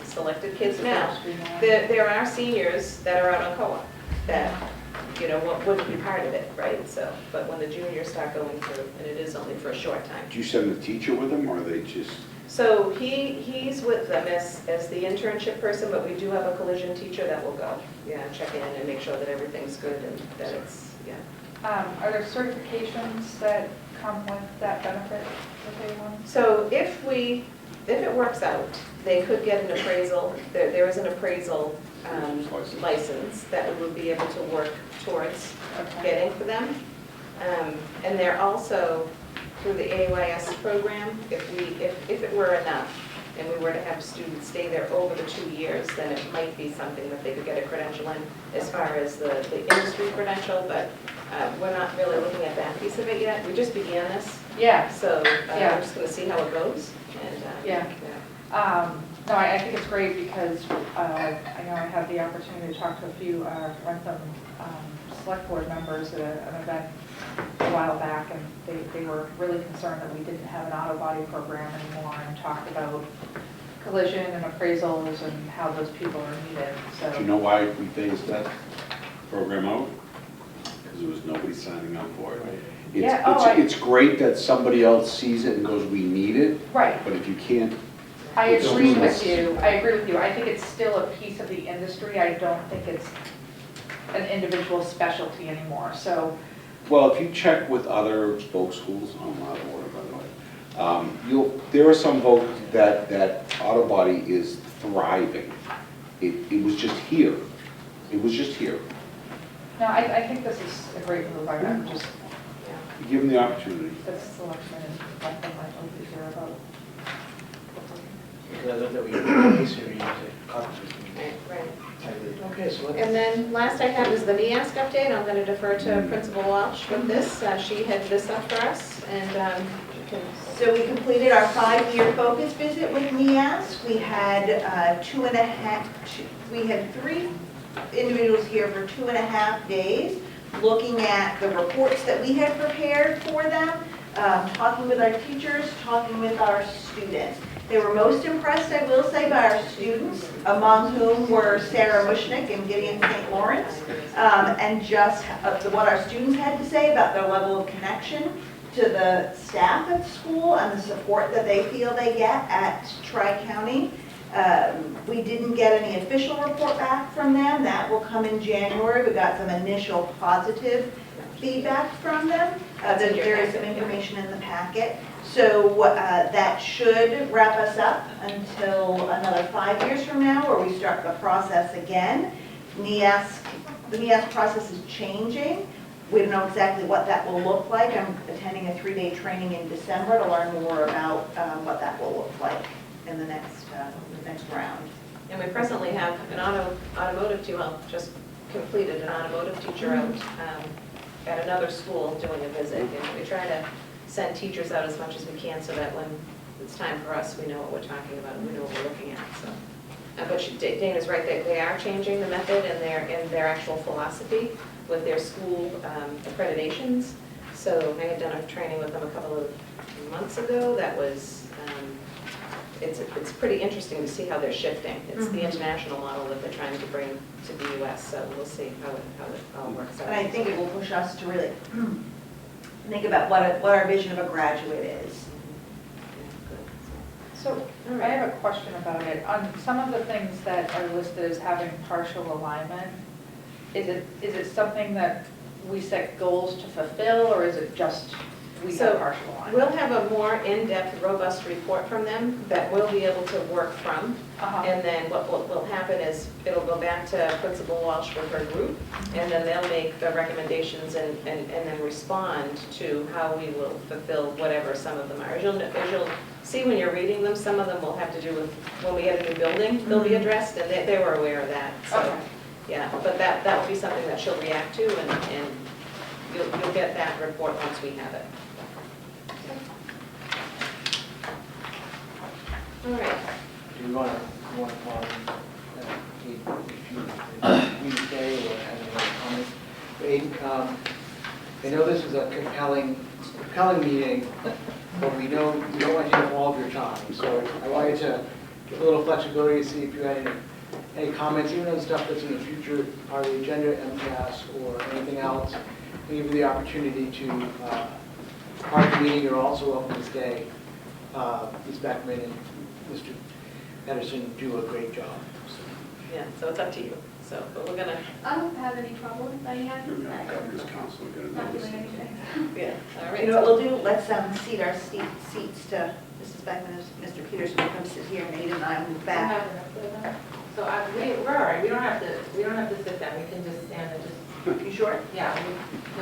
kids. Now, there are seniors that are out on co-op that, wouldn't be part of it, right? So, but when the juniors start going through, and it is only for a short time. Do you send the teacher with them or are they just? So he's with them as the internship person, but we do have a collision teacher that will go, check in and make sure that everything's good and that it's, Are there certifications that come with that benefit with A1? So if it works out, they could get an appraisal, there is an appraisal license that we would be able to work towards getting for them. And they're also, through the AYS program, if it were enough, and we were to have students stay there over the 2 years, then it might be something that they could get a credential in as far as the industry credential, but we're not really looking at that piece of it yet. We just began this. Yeah. So Yeah. we're just going to see how it goes. And, No, I think it's great because I know I had the opportunity to talk to a few Rentham select board members at an event a while back, and they were really concerned that we didn't have an auto body program anymore and talked about collision and appraisals and how those people are needed, so. Do you know why we phased that program out? Because there was nobody signing up for it. It's great that somebody else sees it and goes, we need it. Right. But if you can't. I agree with you. I think it's still a piece of the industry. I don't think it's an individual specialty anymore, so. Well, if you check with other spoke schools, I'm out of order, by the way, there are some folks that auto body is thriving. It was just here. It was just here. No, I think this is a great move. I'm just, Give them the opportunity. this selection is one thing I'd like to hear about. That we use or use a conference. right. Okay, so let's. And then last I have is the NEASC update. I'm going to defer to Principal Walsh with this. She had this up for us, and you can. So we completed our 5-year focus visit with NEASC. We had 3 individuals here for 2.5 days, looking at the reports that we had prepared for them, talking with our teachers, talking with our students. They were most impressed, I will say, by our students, among whom were Sarah Mushnick and Gideon St. Lawrence, and just what our students had to say about their level of connection to the staff at school and the support that they feel they get at Tri-County. We didn't get any official report back from them. That will come in January. We got some initial positive feedback from them. There is some information in the packet. So that should wrap us up until another 5 years from now, where we start the process again. The NEAS process is changing. We don't know exactly what that will look like. I'm attending a 3-day training in December to learn more about what that will look like in the next round. And we presently have an automotive teacher, well, just completed an automotive teacher out at another school doing a visit. And we try to send teachers out as much as we can so that when it's time for us, we know what we're talking about and we know what we're looking at. So, but Dana's right, they are changing the method and their actual philosophy with their school accreditations. So I had done a training with them a couple of months ago. That was it's pretty interesting to see how they're shifting. It's the international model that they're trying to bring to the U.S. So we'll see how it all works out. And I think it will push us to really think about what our vision of a graduate is. So I have a question about it. On some of the things that are listed as having partial alignment, is it something that we set goals to fulfill, or is it just we have partial alignment? We'll have a more in-depth, robust report from them that we'll be able to work from. And then what will happen is it'll go back to Principal Walsh with her group, and then they'll make the recommendations and then respond to how we will fulfill whatever some of them are. As you'll see when you're reading them, some of them will have to do with when we get a new building, they'll be addressed, and they were aware of that. So, yeah, but that will be something that she'll react to, and you'll get that report once we have it. All right. Do you want to call Wednesday or have any other comments? I know this is a compelling meeting, but we don't want you to have all of your time. So I wanted to give a little flexibility to see if you had any comments, even on stuff that's in the future part of the agenda, MCAS or anything else. We give you the opportunity to, part of the meeting, you're also welcome to stay. Ms. Beckman and Mr. Pedersen do a great job. Yeah, so it's up to you. So, but we're gonna. I don't have any trouble with any of You're gonna have this council get a not notice. doing anything. Yeah. All right. You know what we'll do? Let's seat our seats to Mrs. Beckman and Mr. Peterson. We'll come sit here, and Nate and I move back. So we're all right, we don't have to sit down, we can just stand and just, You sure? yeah, we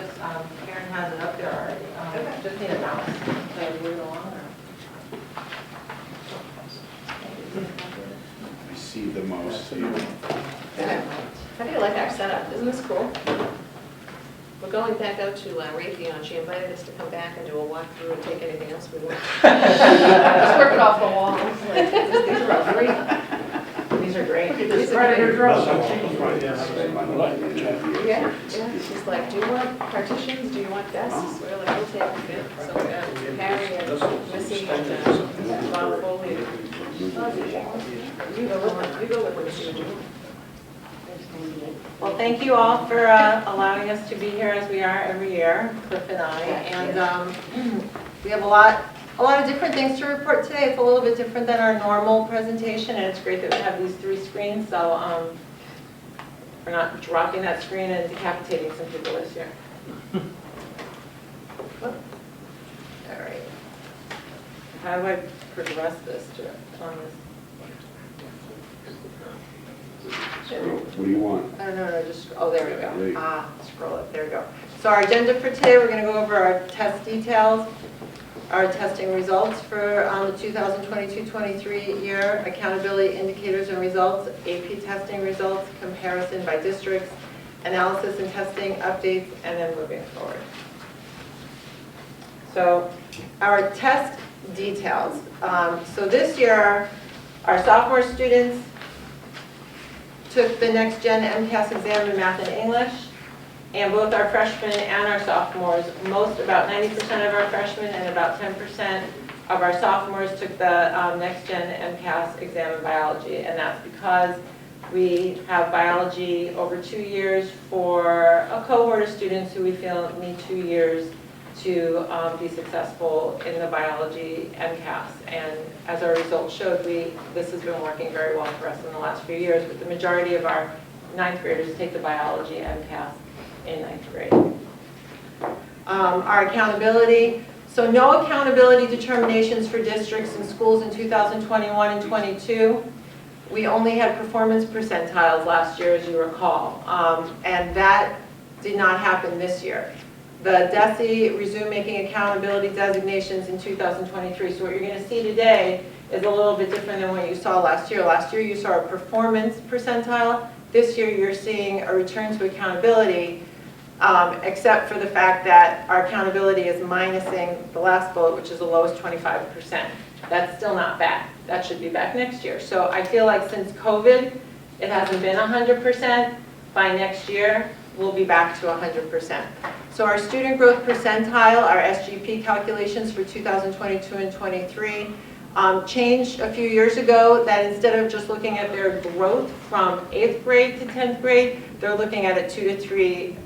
just, Karen has it up there already. Okay. Just need a mouse, so move it along. I see the most here. How do you like our setup? Isn't this cool? We're going back out to Raytheon. She invited us to come back and do a walkthrough and take anything else we want. Just rip it off the wall. These are all great. These are great. These are great. Yeah, she's like, do you want partitions? Do you want desks? We're like, we'll take it. So Harry and Missy and Bob Foley. You go with them, Missy, would you? Well, thank you all for allowing us to be here as we are every year, Cliff and I. And we have a lot of different things to report today. It's a little bit different than our normal presentation, and it's great that we have these 3 screens. So we're not dropping that screen and decapitating some people this year. All right. How do I progress this on this? What do you want? I don't know, just, oh, there we There go. you go. Scroll it, there we go. So our agenda for today, we're going to go over our test details, our testing results for the 2022-23 year, accountability indicators and results, AP testing results, comparison by districts, analysis and testing updates, and then moving forward. So our test details. So this year, our sophomore students took the Next Gen MCAS exam in math and English, and both our freshmen and our sophomores, about 90% of our freshmen and about 10% of our sophomores took the Next Gen MCAS exam in biology, and that's because we have biology over 2 years for a cohort of students who we feel need 2 years to be successful in the biology MCAS. And as our results showed, this has been working very well for us in the last few years, with the majority of our 9th graders take the biology MCAS in 9th grade. Our accountability. So no accountability determinations for districts and schools in 2021 and 22. We only had performance percentiles last year, as you recall, and that did not happen this year. The DESE resumed making accountability designations in 2023. So what you're going to see today is a little bit different than what you saw last year. Last year you saw a performance percentile. This year you're seeing a return to accountability, except for the fact that our accountability is minusing the last bullet, which is the lowest 25%. That's still not back. That should be back next year. So I feel like since COVID, it hasn't been 100%. By next year, we'll be back to 100%. So our student growth percentile, our SGP calculations for 2022 and 23, changed a few years ago, that instead of just looking at their growth from 8th grade to 10th grade, they're looking at a 2 to 3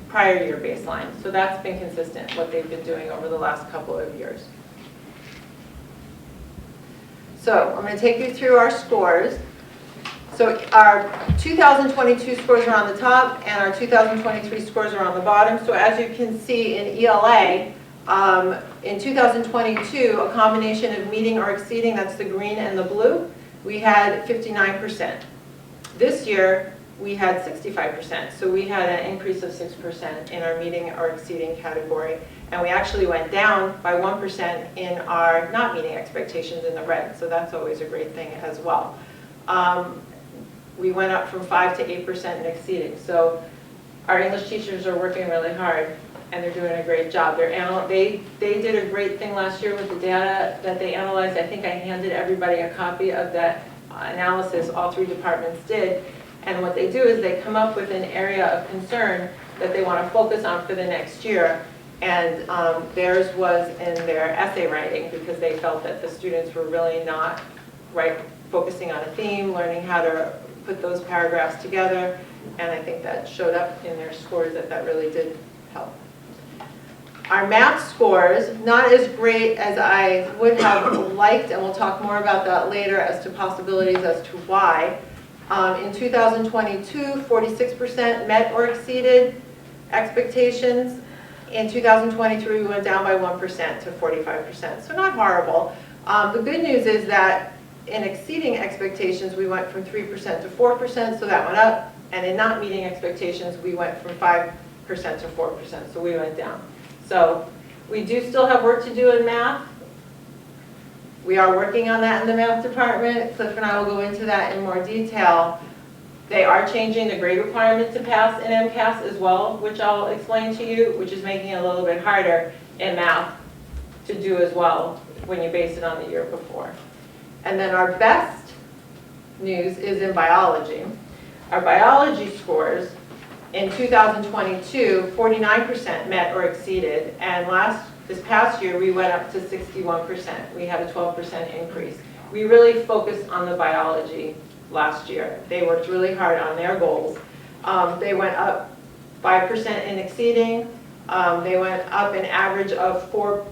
prior year baseline. So that's been consistent, what they've been doing over the last couple of years. So I'm going to take you through our scores. So our 2022 scores are on the top, and our 2023 scores are on the bottom. So as you can see in ELA, in 2022, a combination of meeting or exceeding, that's the green and the blue, we had 59%. This year, we had 65%. So we had an increase of 6% in our meeting or exceeding category. And we actually went down by 1% in our not meeting expectations in the red. So that's always a great thing as well. We went up from 5 to 8% in exceeding. So our English teachers are working really hard, and they're doing a great job. They did a great thing last year with the data that they analyzed. I think I handed everybody a copy of that analysis all 3 departments did. And what they do is they come up with an area of concern that they want to focus on for the next year. And theirs was in their essay writing, because they felt that the students were really not focusing on a theme, learning how to put those paragraphs together. And I think that showed up in their scores, that really did help. Our math scores, not as great as I would have liked, and we'll talk more about that later as to possibilities as to why. In 2022, 46% met or exceeded expectations. In 2023, we went down by 1% to 45%, so not horrible. The good news is that in exceeding expectations, we went from 3% to 4%, so that went up. And in not meeting expectations, we went from 5% to 4%, so we went down. So we do still have work to do in math. We are working on that in the math department. Cliff and I will go into that in more detail. They are changing the grade requirement to pass in MCAS as well, which I'll explain to you, which is making it a little bit harder in math to do as well when you base it on the year before. And then our best news is in biology. Our biology scores in 2022, 49% met or exceeded, and this past year we went up to 61%. We had a 12% increase. We really focused on the biology last year. They worked really hard on their goals. They went up 5% in exceeding. They went up an average of 4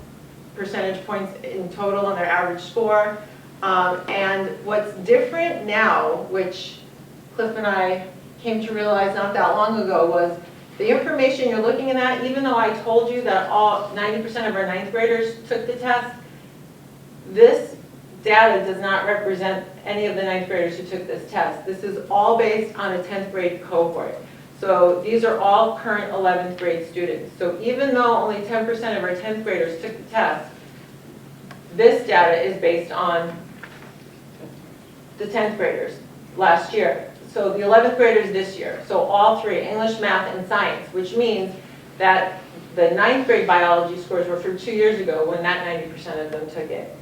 percentage points in total on their average score. And what's different now, which Cliff and I came to realize not that long ago, was the information you're looking at, even though I told you that all 90% of our 9th graders took the test, this data does not represent any of the 9th graders who took this test. This is all based on a 10th grade cohort. So these are all current 11th grade students. So even though only 10% of our 10th graders took the test, this data is based on the 10th graders last year. So the 11th graders this year. So all 3, English, math, and science, which means that the 9th grade biology scores were from 2 years ago when that 90% of them took it.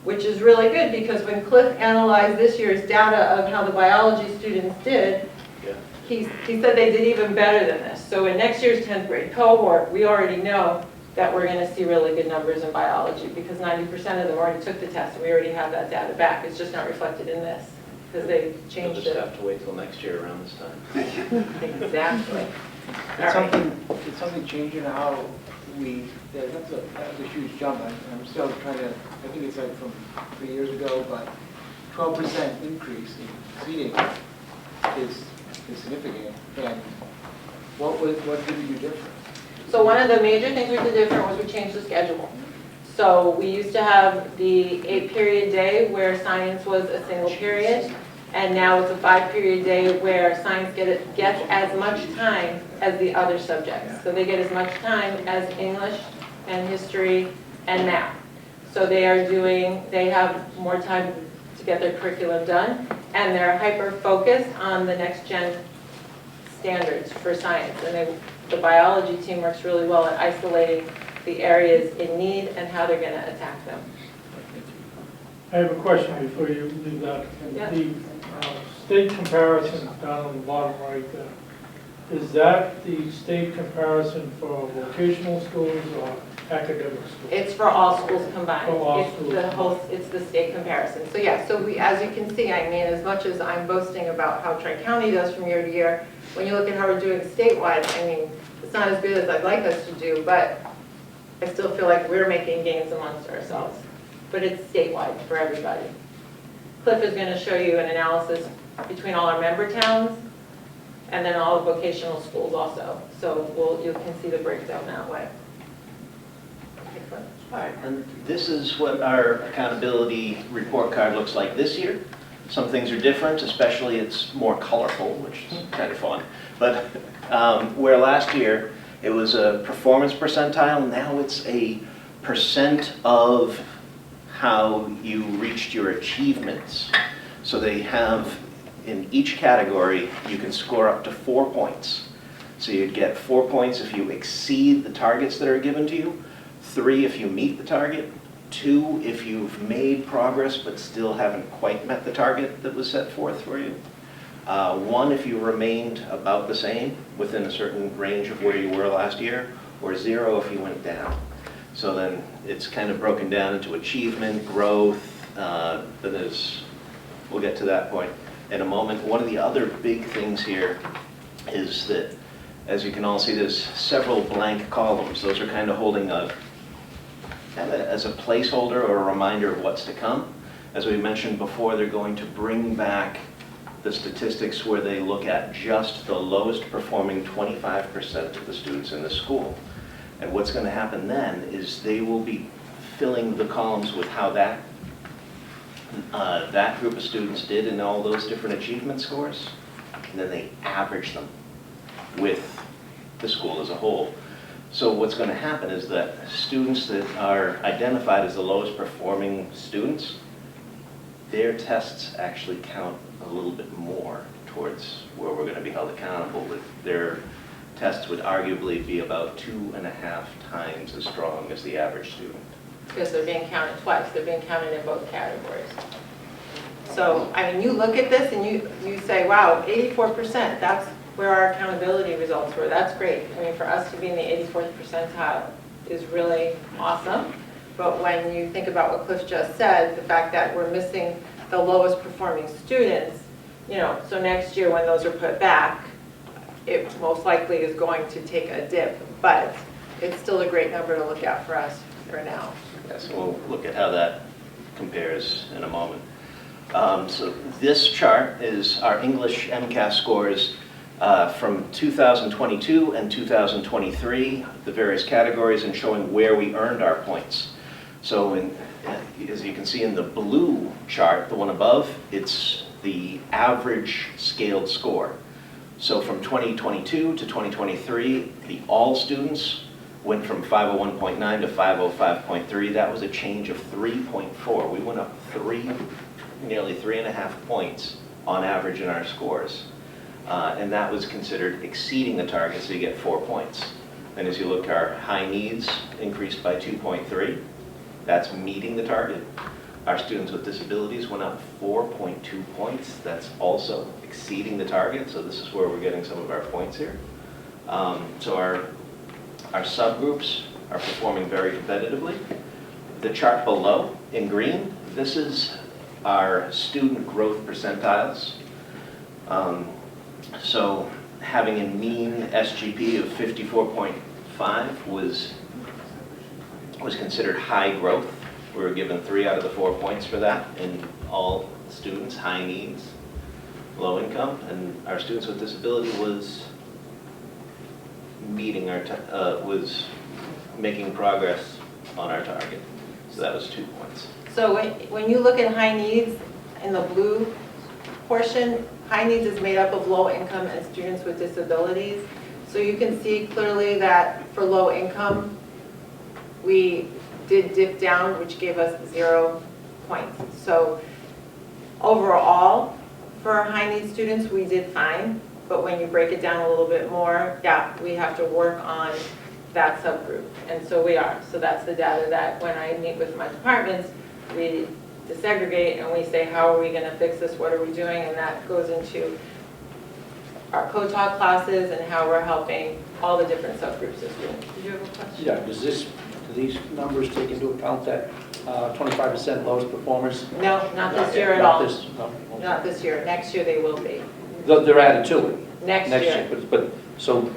Which is really good, because when Cliff analyzed this year's data of how the biology students did, he said they did even better than this. So in next year's 10th grade cohort, we already know that we're gonna see really good numbers in biology, because 90% of them already took the test, and we already have that data back. It's just not reflected in this, because they You'll changed just it. have to wait till next year around this time. Exactly. All right. Did something change in how we, that was a huge jump. I'm still trying to, I think it's like from 3 years ago, but 12% increase in seating is significant. And what did we do different? So one of the major things we did different was we changed the schedule. So we used to have the 8-period day where science was a single period, and now it's a 5-period day where science gets as much time as the other subjects. So they get as much time as English and history and math. So they have more time to get their curriculum done, and they're hyper-focused on the next-gen standards for science. And the biology team works really well at isolating the areas in need and how they're going to attack them. I have a question before you leave that. Yeah. The state comparison down on the bottom right there, is that the state comparison for vocational schools or academic schools? It's for all schools combined. For all It's schools. the whole, it's the state comparison. So yeah, so we, as you can see, I mean, as much as I'm boasting about how Tri-County does from year to year, when you look at how we're doing statewide, I mean, it's not as good as I'd like us to do, but I still feel like we're making gains amongst ourselves. But it's statewide for everybody. Cliff is going to show you an analysis between all our member towns and then all the vocational schools also. So you can see the breakdown that way. Okay, Cliff. All right, and this is what our accountability report card looks like this year. Some things are different, especially it's more colorful, which is kind of fun. But where last year it was a performance percentile, now it's a percent of how you reached your achievements. So they have, in each category, you can score up to 4 points. So you'd get 4 points if you exceed the targets that are given to you, 3 if you meet the target, 2 if you've made progress but still haven't quite met the target that was set forth for you, 1 if you remained about the same within a certain range of where you were last year, or 0 if you went down. So then it's kind of broken down into achievement, growth, then we'll get to that point in a moment. One of the other big things here is that, as you can all see, there's several blank columns. Those are kind of holding as a placeholder or a reminder of what's to come. As we mentioned before, they're going to bring back the statistics where they look at just the lowest performing 25% of the students in the school. And what's going to happen then is they will be filling the columns with how that group of students did in all those different achievement scores, and then they average them with the school as a whole. So what's going to happen is that students that are identified as the lowest performing students, their tests actually count a little bit more towards where we're going to be held accountable. With their tests would arguably be about 2.5 times as strong as the average student. Because they're being counted twice. They're being counted in both categories. So, I mean, you look at this and you say, wow, 84%, that's where our accountability results were. That's great. I mean, for us to be in the 84th percentile is really awesome. But when you think about what Cliff just said, the fact that we're missing the lowest performing students, you know, so next year when those are put back, it most likely is going to take a dip, but it's still a great number to look at for us for now. Yes, we'll look at how that compares in a moment. So this chart is our English MCAS scores from 2022 and 2023, the various categories, and showing where we earned our points. So as you can see in the blue chart, the one above, it's the average scaled score. So from 2022 to 2023, the all students went from 501.9 to 505.3. That was a change of 3.4. We went up nearly 3.5 points on average in our scores. And that was considered exceeding the target, so you get 4 points. And as you look, our high needs increased by 2.3. That's meeting the target. Our students with disabilities went up 4.2 points. That's also exceeding the target, so this is where we're getting some of our points here. So our subgroups are performing very competitively. The chart below in green, this is our student growth percentiles. So having a mean SGP of 54.5 was considered high growth. We were given 3 out of the 4 points for that in all students, high needs, low income, and our students with disability was meeting was making progress on our target. So that was 2 points. So when you look at high needs in the blue portion, high needs is made up of low income and students with disabilities. So you can see clearly that for low income, we did dip down, which gave us 0 points. So overall, for our high needs students, we did fine. But when you break it down a little bit more, yeah, we have to work on that subgroup. And so we are. So that's the data that when I meet with my departments, we disaggregate and we say, how are we going to fix this? What are we doing? And that goes into our co-talk classes and how we're helping all the different subgroups of students. Did you have a question? Yeah, do these numbers take into account that 25% lowest performers? No, not this year at all. No? Not this year. Next year they will be. They're added to it. Next year. But, so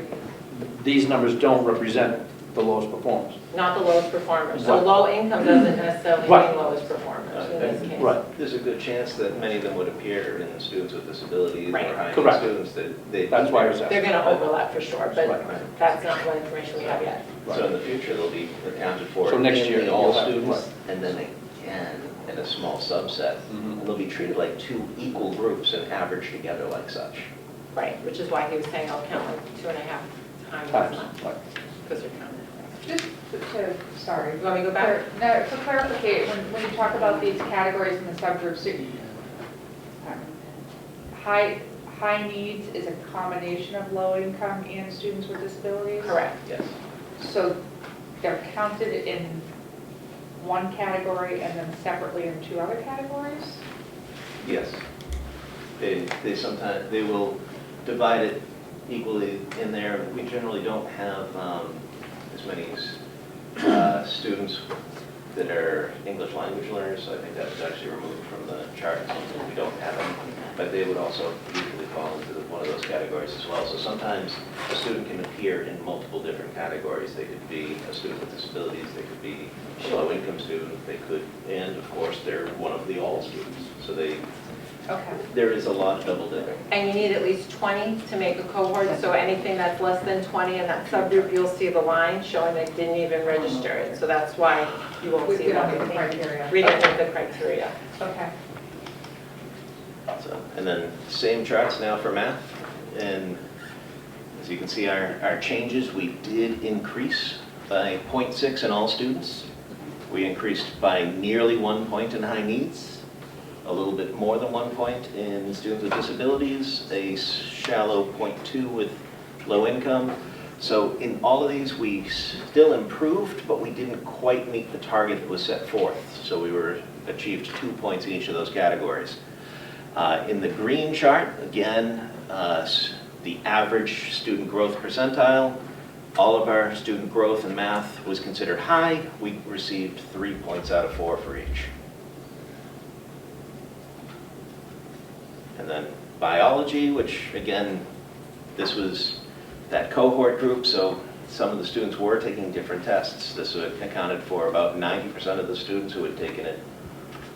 these numbers don't represent the lowest performers? Not the lowest performers. So Right. low income doesn't necessarily Right. mean lowest performers in this case. Right. There's a good chance that many of them would appear in students with disabilities or Right. high-need Correct. students that they. That's why I was They're asking. going to overlap for sure, but Right. that's not what information we have yet. So in the future, they'll be accounted for So next in year, the you'll all have- students, right. and then again in a small subset. Mhm. And they'll be treated like 2 equal groups and averaged together like such. Right, which is why he was saying I'll count like 2.5 times as much, Right. because they're counted. Just sorry. You want me to go back? No, for clarification, when you talk about these categories and the subgroups, high needs is a combination of low income and students with disabilities? Correct. Yes. So they're counted in one category and then separately in 2 other categories? Yes. They sometimes, they will divide it equally in there. We generally don't have as many students that are English language learners, so I think that was actually removed from the chart. We don't have them, but they would also usually fall into one of those categories as well. So sometimes a student can appear in multiple different categories. They could be a student with disabilities, they could be a low-income student, they could, and of course, they're one of the all students. So Okay. there is a lot of double dipping. And you need at least 20 to make a cohort, so anything that's less than 20 in that subgroup, you'll see the line showing they didn't even register it. So that's why you won't We see don't that. have the criteria. We don't have the criteria. Okay. So, and then same charts now for math. And as you can see, our changes, we did increase by 0.6 in all students. We increased by nearly 1 point in high needs, a little bit more than 1 point in students with disabilities, a shallow 0.2 with low income. So in all of these, we still improved, but we didn't quite meet the target that was set forth. So we achieved 2 points in each of those categories. In the green chart, again, the average student growth percentile, all of our student growth in math was considered high. We received 3 points out of 4 for each. And then biology, which again, this was that cohort group, so some of the students were taking different tests. This accounted for about 90% of the students who had taken it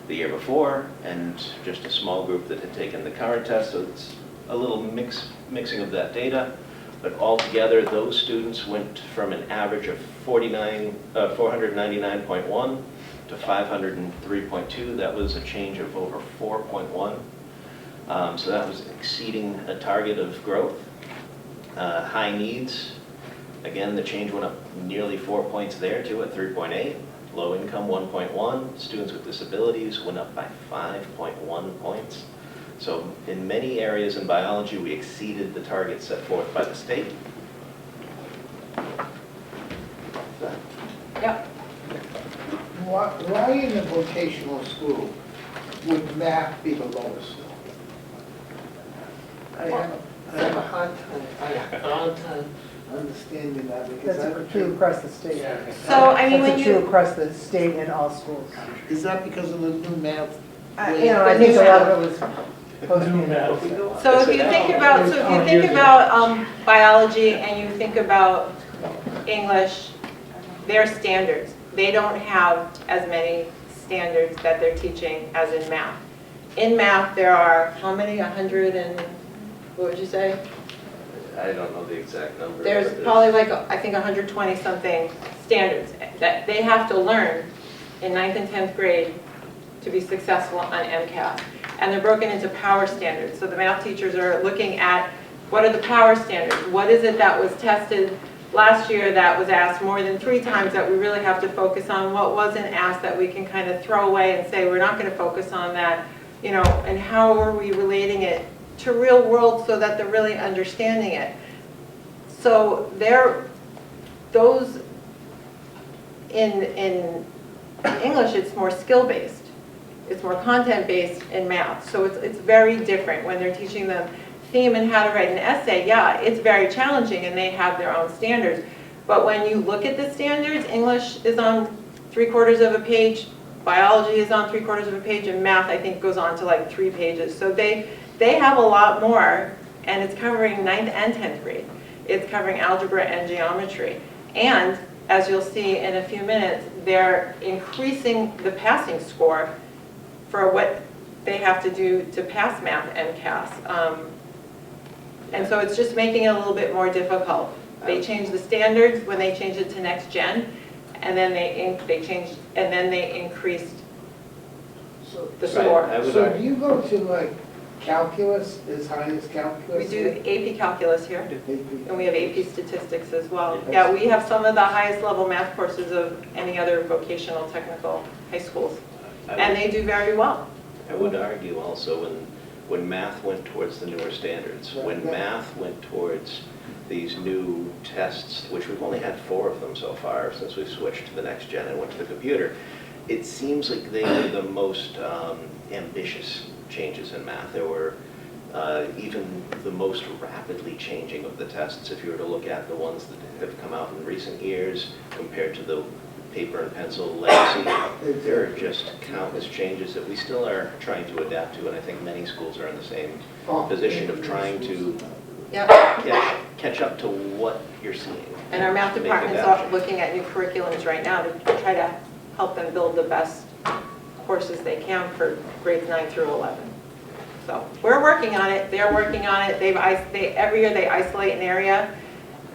the year before, and just a small group that had taken the current test, so it's a little mixing of that data. But altogether, those students went from an average of 499.1 to 503.2. That was a change of over 4.1. So that was exceeding a target of growth. High needs, again, the change went up nearly 4 points there too at 3.8. Low income 1.1. Students with disabilities went up by 5.1 points. So in many areas in biology, we exceeded the target set forth by the state. Yep. Why in the vocational school would math be the lowest? I have a hard time understanding that because That's true across the state. So, I mean, when That's true you, across the state in all schools. Is that because of the new math? You know, I think a lot of it was supposed to be math. so if you think about, biology and you think about English, they're standards. They don't have as many standards that they're teaching as in math. In math, there are, how many, 100 and, what would you say? I don't know the exact number. There's probably like, I think 120 something standards that they have to learn in 9th and 10th grade to be successful on MCAS. And they're broken into power standards. So the math teachers are looking at what are the power standards? What is it that was tested last year that was asked more than 3 times that we really have to focus on? What wasn't asked that we can kind of throw away and say we're not going to focus on that? You know, and how are we relating it to real world so that they're really understanding it? So those in English, it's more skill-based. It's more content-based in math. So it's very different when they're teaching them theme and how to write an essay. Yeah, it's very challenging and they have their own standards. But when you look at the standards, English is on 3/4 of a page, biology is on 3/4 of a page, and math I think goes on to like 3 pages. So they have a lot more, and it's covering 9th and 10th grade. It's covering algebra and geometry. And as you'll see in a few minutes, they're increasing the passing score for what they have to do to pass math MCAS. And so it's just making it a little bit more difficult. They changed the standards when they changed it to next gen, and then they changed, and then they increased the score. So do you go to like calculus, as high as calculus? We do AP calculus here, AP. and we have AP statistics as well. Yeah, we have some of the highest level math courses of any other vocational technical high schools, and they do very well. I would argue also when math went towards the newer standards, when math went towards these new tests, which we've only had 4 of them so far since we've switched to the next gen and went to the computer, it seems like they were the most ambitious changes in math. There were even the most rapidly changing of the tests. If you were to look at the ones that have come out in recent years compared to the paper and pencil legacy, there are just countless changes that we still are trying to adapt to, and I think many schools are in the same position of trying to catch up to what you're seeing. And our math department's looking at new curriculums right now to try to help them build the best courses they can for grades 9 through 11. So we're working on it. They're working on it. Every year they isolate an area.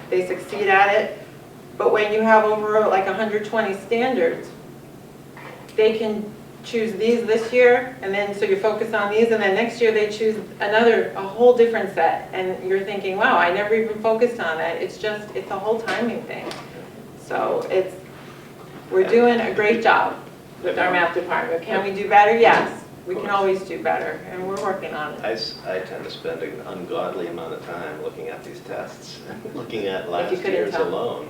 They succeed at it. But when you have over like 120 standards, they can choose these this year, and then so you focus on these, and then next year they choose a whole different set, and you're thinking, wow, I never even focused on that. It's a whole timing thing. So we're doing a great job with our math department. Can we do better? Yes. We can always do better, and we're working on it. I tend to spend an ungodly amount of time looking at these tests, looking at last year's alone.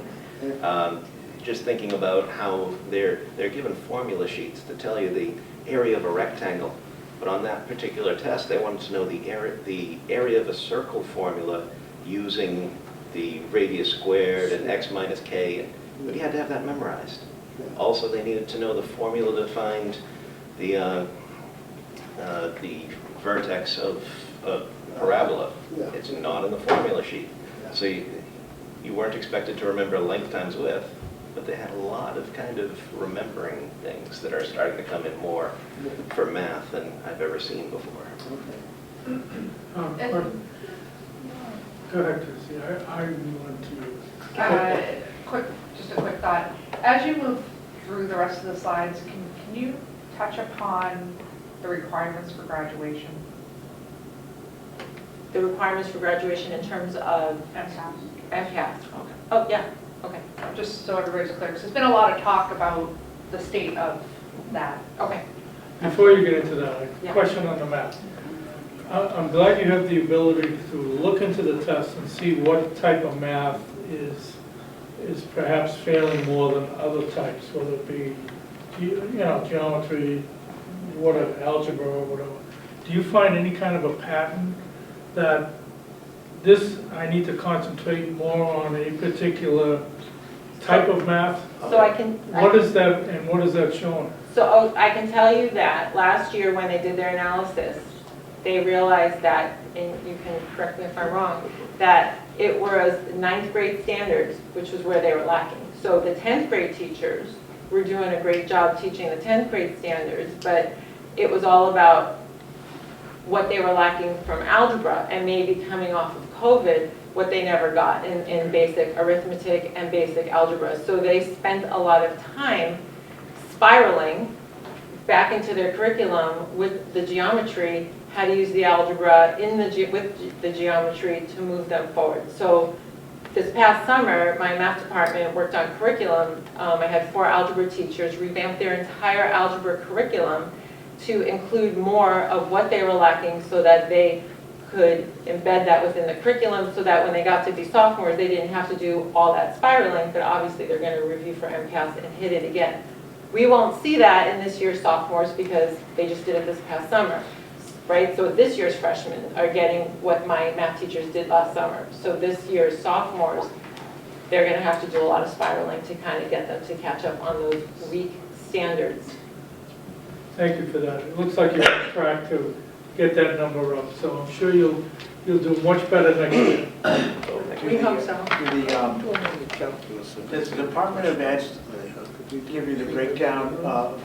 Just thinking about how they're given formula sheets to tell you the area of a rectangle, but on that particular test they wanted to know the area of a circle formula using the radius squared and x minus k, but you had to have that memorized. Also, they needed to know the formula to find the vertex of a parabola. It's not in the formula sheet. So you weren't expected to remember length times width, but they had a lot of kind of remembering things that are starting to come in more for math than I've ever seen before. Go ahead, Chrissy. I want to. Just a quick thought. As you move through the rest of the slides, can you touch upon the requirements for graduation? The requirements for graduation in terms of MCAS. Okay. Oh, yeah. Okay. Just so everybody's clear, because there's been a lot of talk about the state of that. Okay. Before you get into that, a question on the math. I'm glad you have the ability to look into the test and see what type of math is perhaps failing more than other types, whether it be, geometry, whatever, algebra or whatever. Do you find any kind of a pattern that this, I need to concentrate more on a particular type of math. So I can. What is that, and what is that showing? So I can tell you that last year when they did their analysis, they realized that, and you can correct me if I'm wrong, that it was 9th grade standards, which was where they were lacking. So the 10th grade teachers were doing a great job teaching the 10th grade standards, but it was all about what they were lacking from algebra and maybe coming off of COVID, what they never got in basic arithmetic and basic algebra. So they spent a lot of time spiraling back into their curriculum with the geometry, how to use the algebra with the geometry to move them forward. So this past summer, my math department worked on curriculum. I had 4 algebra teachers revamp their entire algebra curriculum to include more of what they were lacking so that they could embed that within the curriculum so that when they got to be sophomores, they didn't have to do all that spiraling, but obviously they're going to review for MCAS and hit it again. We won't see that in this year's sophomores because they just did it this past summer, right? So this year's freshmen are getting what my math teachers did last summer. So this year's sophomores, they're going to have to do a lot of spiraling to kind of get them to catch up on those weak standards. Thank you for that. It looks like you're on track to get that number up, so I'm sure you'll do much better next year. We hope so. Does the Department of Ed give you the breakdown of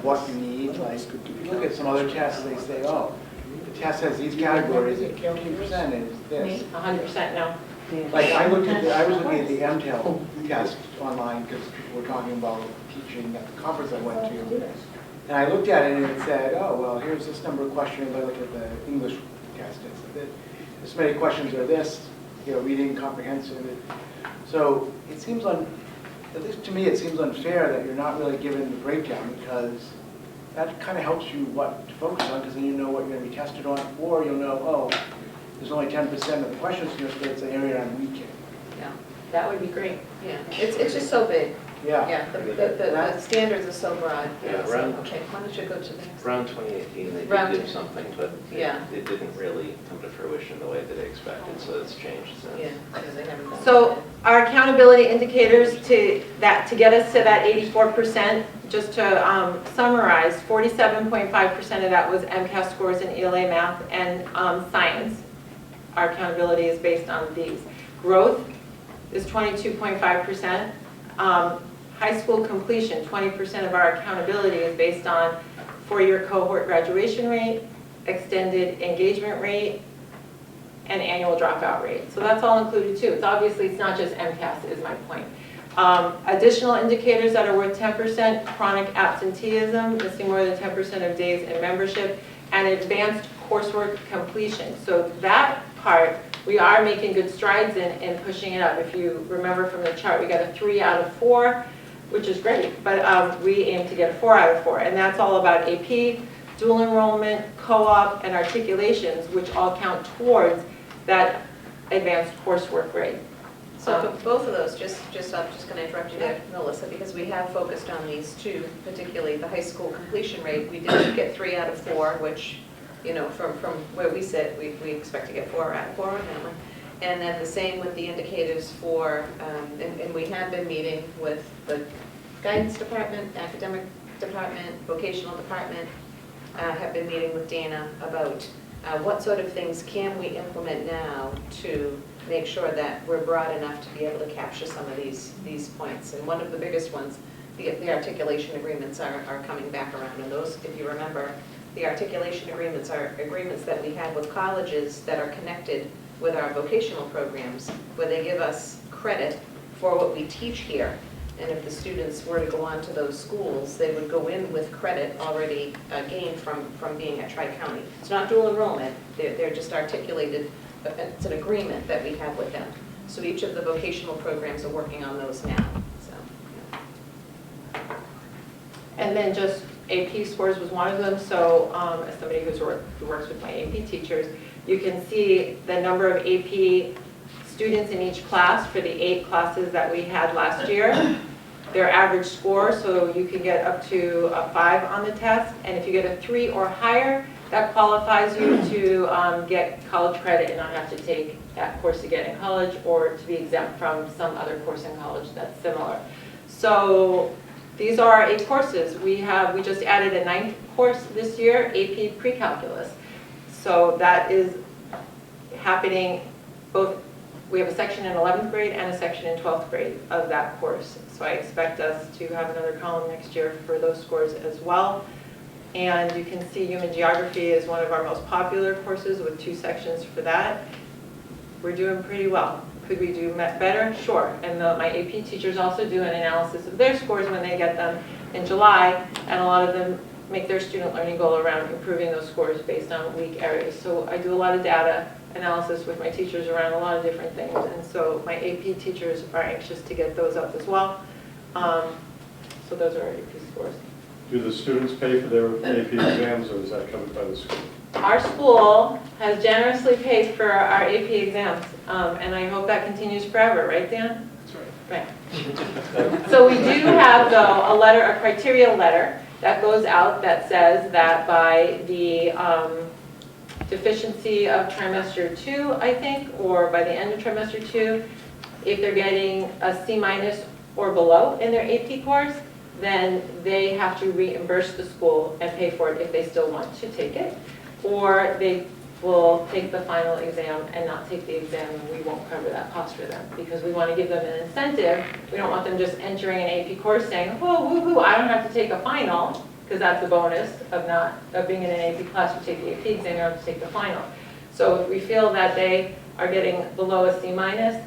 what you need? Like, if you look at some other tests, they say, oh, the test has these categories, and 50% is this. 100% no. Like, I was looking at the MTEL test online because people were talking about teaching at the conference I went to. And I looked at it and it said, oh, well, here's this number of questions. I looked at the English test. It said this many questions are this, reading, comprehensive. So it seems, at least to me, it seems unfair that you're not really given the breakdown because that kind of helps you what to focus on because then you know what you're going to be tested on, or you'll know, oh, there's only 10% of the questions in this, but it's an area I'm weak in. Yeah, that would be great. Yeah, it's just so big. Yeah. Yeah, the standards are so broad. Yeah, So, around- okay, why don't you go to the next? Around 2018, they Round did do 2018. something, but Yeah. it didn't really come to fruition the way that they expected, so it's changed since. Yeah, because they haven't done So it. our accountability indicators to get us to that 84%, just to summarize, 47.5% of that was MCAS scores in ELA math and science. Our accountability is based on these. Growth is 22.5%. High school completion, 20% of our accountability is based on 4-year cohort graduation rate, extended engagement rate, and annual dropout rate. So that's all included too. It's not just MCAS is my point. Additional indicators that are worth 10%, chronic absenteeism, missing more than 10% of days in membership, and advanced coursework completion. So that part, we are making good strides in pushing it up. If you remember from the chart, we got a 3 out of 4, which is great, but we aim to get a 4 out of 4. And that's all about AP, dual enrollment, co-op, and articulations, which all count towards that advanced coursework grade. So for both of those, I'm just going to interrupt you there, Melissa, because we have focused on these two, particularly the high school completion rate. We did get 3 out of 4, which, from where we sit, we expect to get 4 out of 4 on that one. And then the same with the indicators for, and we have been meeting with the guidance department, academic department, vocational department, have been meeting with Dana about what sort of things can we implement now to make sure that we're broad enough to be able to capture some of these points. And one of the biggest ones, the articulation agreements are coming back around. And those, if you remember, the articulation agreements are agreements that we have with colleges that are connected with our vocational programs, where they give us credit for what we teach here. And if the students were to go on to those schools, they would go in with credit already gained from being at Tri-County. It's not dual enrollment, they're just articulated, it's an agreement that we have with them. So each of the vocational programs are working on those now, so. Yeah. And then just AP scores was one of them. So as somebody who works with my AP teachers, you can see the number of AP students in each class for the 8 classes that we had last year. Their average score, so you can get up to a 5 on the test. And if you get a 3 or higher, that qualifies you to get college credit and not have to take that course to get in college, or to be exempt from some other course in college that's similar. So these are 8 courses. We just added a 9th course this year, AP Pre-Calculus. So that is happening both, we have a section in 11th grade and a section in 12th grade of that course. So I expect us to have another column next year for those scores as well. And you can see human geography is one of our most popular courses with 2 sections for that. We're doing pretty well. Could we do better? Sure. And my AP teachers also do an analysis of their scores when they get them in July, and a lot of them make their student learning goal around improving those scores based on weak areas. So I do a lot of data analysis with my teachers around a lot of different things, and so my AP teachers are anxious to get those up as well. So those are our AP scores. Do the students pay for their AP exams, or is that covered by the school? Our school has generously paid for our AP exams, and I hope that continues forever, right, Dan? That's right. Right. So we do have, though, a criteria letter that goes out that says that by the deficiency of trimester 2, I think, or by the end of trimester 2, if they're getting a C- or below in their AP course, then they have to reimburse the school and pay for it if they still want to take it, or they will take the final exam and not take the exam, and we won't cover that cost for them, because we want to give them an incentive. We don't want them just entering an AP course saying, oh, woohoo, I don't have to take a final, because that's a bonus of being in an AP class. You take the AP exam, you don't have to take the final. So if we feel that they are getting below a C-,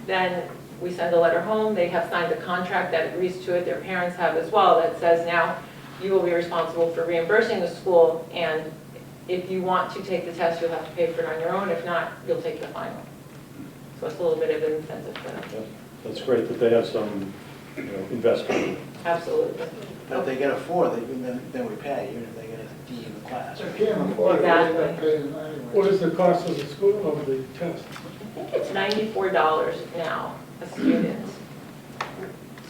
then we send a letter home. They have signed a contract that agrees to it. Their parents have as well, that says now you will be responsible for reimbursing the school, and if you want to take the test, you'll have to pay for it on your own. If not, you'll take the final. So it's a little bit of an incentive for them. Yeah, that's great that they have some, investment. Absolutely. But if they get a 4, then we pay, even if they get a D in the class. They can't afford it, Exactly. they're not paying anyway. What is the cost of the school, of the test? I think it's $94 now a student.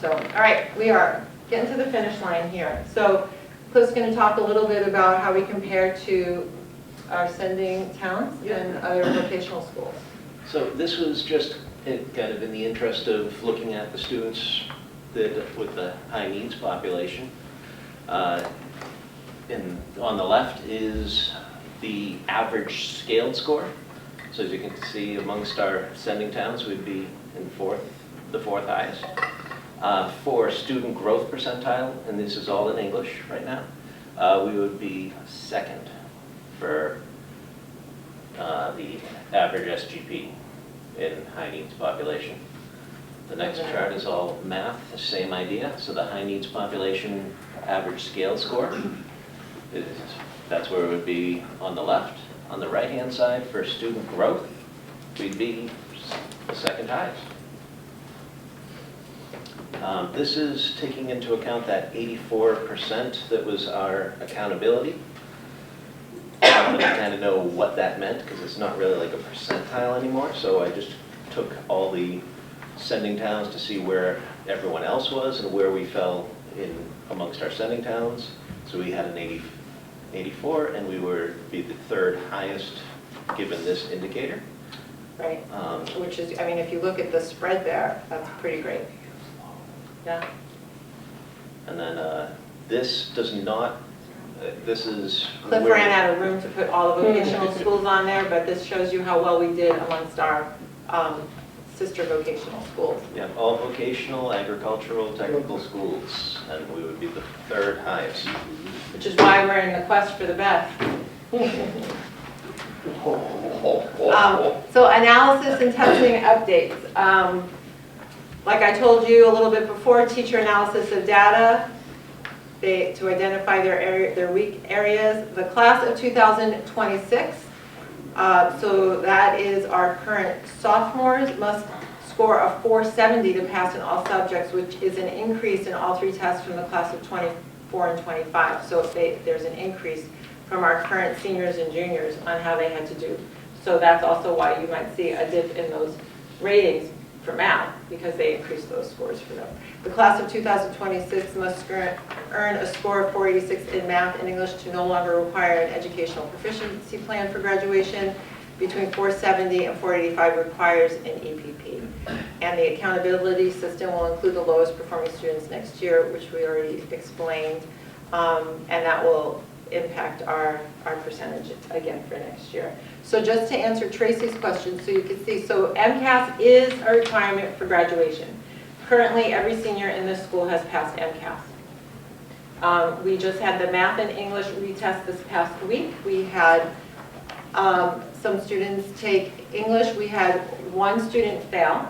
So, all right, we are getting to the finish line here. So Cliff's going to talk a little bit about how we compare to our sending towns and other vocational schools. So this was just kind of in the interest of looking at the students with the high needs population. And on the left is the average scaled score. So as you can see, amongst our sending towns, we'd be in the fourth highest. For student growth percentile, and this is all in English right now, we would be second for the average SGP in high needs population. The next chart is all math, the same idea. So the high needs population average scale score, that's where it would be on the left. On the right-hand side, for student growth, we'd be the second highest. This is taking into account that 84% that was our accountability. I wanted to kind of know what that meant, because it's not really like a percentile anymore. So I just took all the sending towns to see where everyone else was and where we fell in amongst our sending towns. So we had an 84, and we would be the third highest given this indicator. Right, which is, I mean, if you look at the spread there, that's pretty great. Yeah. And then this does not, this is... Cliff ran out of room to put all the vocational schools on there, but this shows you how well we did amongst our sister vocational schools. Yeah, all vocational, agricultural, technical schools, and we would be the third highest. Which is why we're in the quest for the best. So analysis and testing updates. Like I told you a little bit before, teacher analysis of data to identify their weak areas. The class of 2026, so that is our current sophomores, must score a 470 to pass in all subjects, which is an increase in all 3 tests from the class of 24 and 25. So there's an increase from our current seniors and juniors on how they had to do. So that's also why you might see a dip in those ratings. for math because they increased those scores for them. The class of 2026 must earn a score of 486 in math and English to no longer require an educational proficiency plan for graduation. Between 470 and 485 requires an EPP. And the accountability system will include the lowest performing students next year, which we already explained, and that will impact our percentage again for next year. So just to answer Tracy's question, so you can see, so MCAS is a requirement for graduation. Currently, every senior in this school has passed MCAS. We just had the math and English retest this past week. We had some students take English. We had one student fail.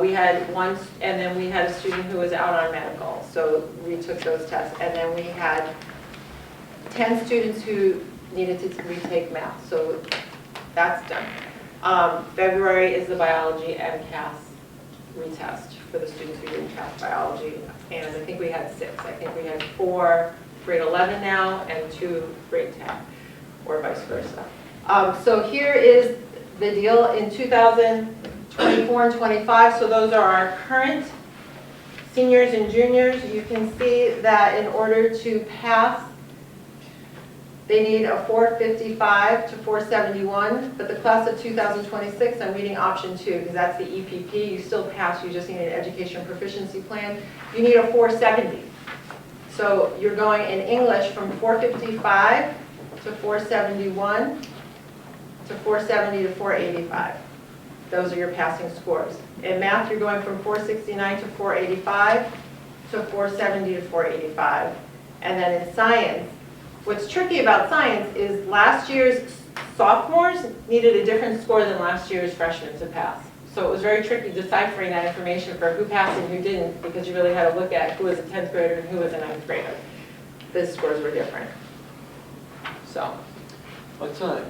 We had one, and then we had a student who was out on medical. So we took those tests. And then we had 10 students who needed to retake math. So that's done. February is the biology MCAS retest for the students who didn't pass biology. And I think we had 6. I think we had 4 grade 11 now and 2 grade 10, or vice versa. So here is the deal in 2024 and 25. So those are our current seniors and juniors. You can see that in order to pass, they need a 455 to 471, but the class of 2026, I'm reading option 2 because that's the EPP. You still pass, you just need an education proficiency plan. You need a 470. So you're going in English from 455 to 471 to 470 to 485. Those are your passing scores. In math, you're going from 469 to 485 to 470 to 485. And then in science, what's tricky about science is last year's sophomores needed a different score than last year's freshmen to pass. So it was very tricky deciphering that information for who passed and who didn't, because you really had to look at who was a 10th grader and who was a 9th grader. The scores were different. So. What's an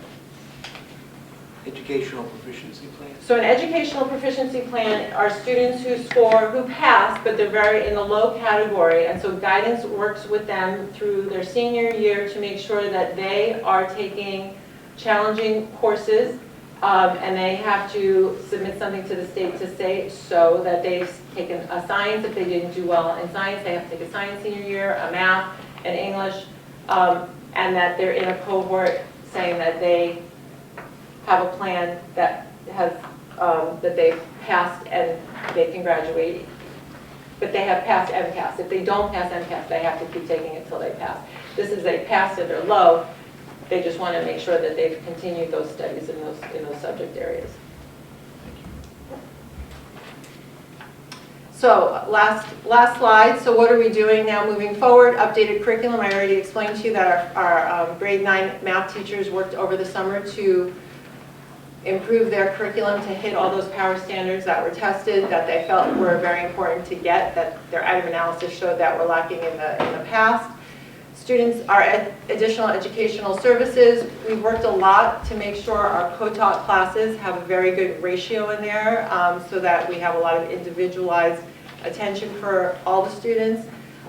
educational proficiency plan? So an educational proficiency plan are students who score, who pass, but they're very in the low category. And so guidance works with them through their senior year to make sure that they are taking challenging courses, and they have to submit something to the state to say so that they've taken a science. If they didn't do well in science, they have to take a science senior year, a math, an English, and that they're in a cohort saying that they have a plan that has that they've passed and they can graduate. But they have passed MCAS. If they don't pass MCAS, they have to keep taking it until they pass. This is a pass and they're low. They just want to make sure that they've continued those studies in those subject areas. So last slide. So what are we doing now moving forward? Updated curriculum. I already explained to you that our grade 9 math teachers worked over the summer to improve their curriculum to hit all those power standards that were tested, that they felt were very important to get, that their item analysis showed that were lacking in the past. Students are additional educational services. We've worked a lot to make sure our co-taught classes have a very good ratio in there, so that we have a lot of individualized attention for all the students.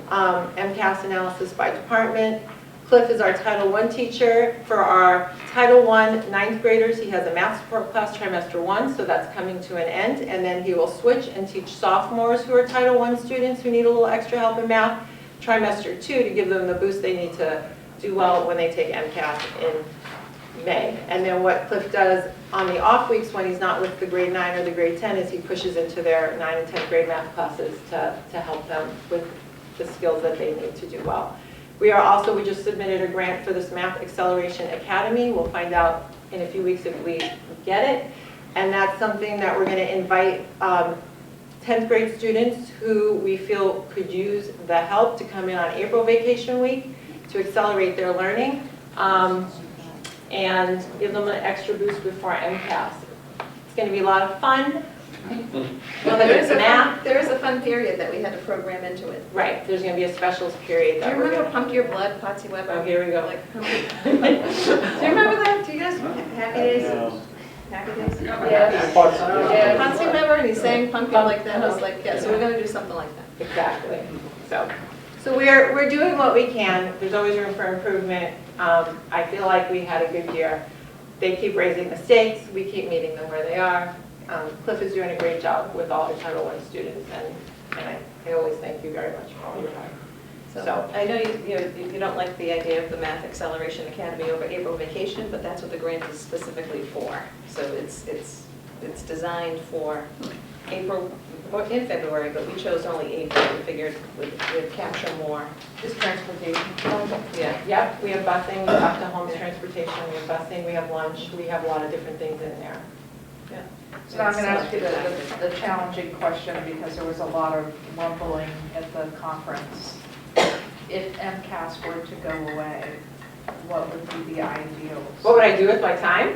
MCAS analysis by department. Cliff is our Title I teacher. For our Title I 9th graders, he has a math support class trimester 1, so that's coming to an end. And then he will switch and teach sophomores who are Title I students who need a little extra help in math, trimester 2, to give them the boost they need to do well when they take MCAS in May. And then what Cliff does on the off weeks when he's not with the grade 9 or the grade 10 is he pushes into their 9 and 10th grade math classes to help them with the skills that they need to do well. We just submitted a grant for this Math Acceleration Academy. We'll find out in a few weeks if we get it. And that's something that we're going to invite 10th grade students who we feel could use the help to come in on April vacation week to accelerate their learning and give them an extra boost before MCAS. It's going to be a lot of fun. Well, there is a fun period that we had to program into it. Right, there's going to be a specials period. Do you remember Pump Your Blood, Patsy Webber? Oh, here we go. Do you remember that? Do you guys, Happy Days? Happy Days? Yeah. Patsy Webber, and he sang Pump Your like that. I was like, yeah, so we're going to do something like that. Exactly. So we're doing what we can. There's always room for improvement. I feel like we had a good year. They keep raising the stakes. We keep meeting them where they are. Cliff is doing a great job with all the Title I students, and I always thank you very much for all your time. So I know you don't like the idea of the Math Acceleration Academy over April vacation, but that's what the grant is specifically for. So it's designed for April, or in February, but we chose only April. We figured we'd capture more. Just transportation. Yeah. Yep, we have busing, we have to home transportation, we have busing, we have lunch, we have a lot of different things in there. Yeah. So I'm going to ask you the challenging question, because there was a lot of rumbling at the conference. If MCAS were to go away, what would be the ideal? What would I do with my time?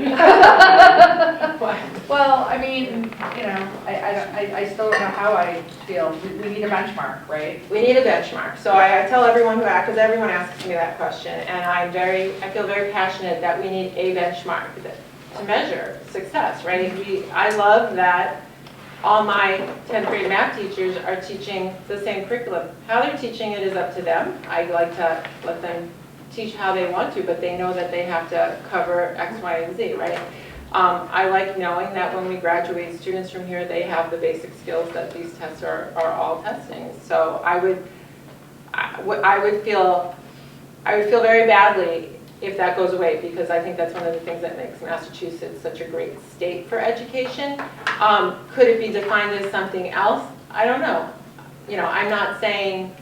Well, I mean, I still don't know how I feel. We need a benchmark, right? We need a benchmark. So I tell everyone who asks, because everyone asks me that question, and I feel very passionate that we need a benchmark to measure success, right? I love that all my 10th grade math teachers are teaching the same curriculum. How they're teaching it is up to them. I like to let them teach how they want to, but they know that they have to cover X, Y, and Z, right? I like knowing that when we graduate students from here, they have the basic skills that these tests are all testing. So I would feel very badly if that goes away, because I think that's one of the things that makes Massachusetts such a great state for education. Could it be defined as something else? I don't know. I'm not saying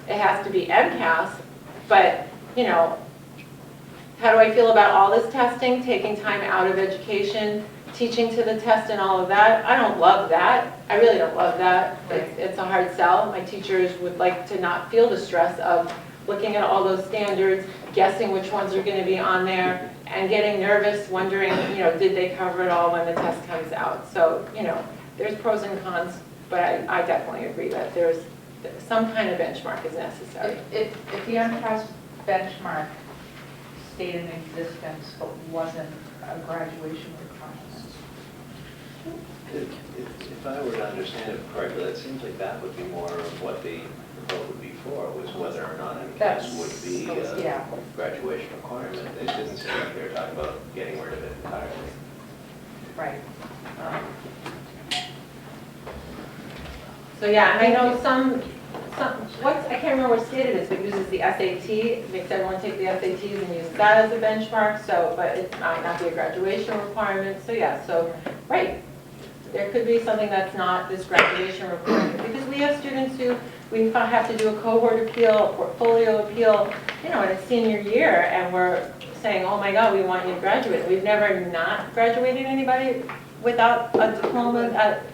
it has to be MCAS, but how do I feel about all this testing, taking time out of education, teaching to the test and all of that? I don't love that. I really don't love that. It's a hard sell. My teachers would like to not feel the stress of looking at all those standards, guessing which ones are going to be on there, and getting nervous, wondering, did they cover it all when the test comes out? So, there's pros and cons, but I definitely agree that there's some kind of benchmark is necessary. If the MCAS benchmark stayed in existence but wasn't a graduation requirement. If I were to understand it correctly, it seems like that would be more of what the vote would be for, was whether or not MCAS would be a graduation requirement. It didn't seem like they were talking about getting rid of it entirely. Right. So yeah, I know I can't remember what state it is, but uses the SAT, makes everyone take the SATs and use that as a benchmark, but it might not be a graduation requirement, so yeah, right. There could be something that's not this graduation requirement, because we have students who, we have to do a cohort appeal, a portfolio appeal, in a senior year, and we're saying, oh my God, we want you to graduate. We've never not graduated anybody without a diploma that,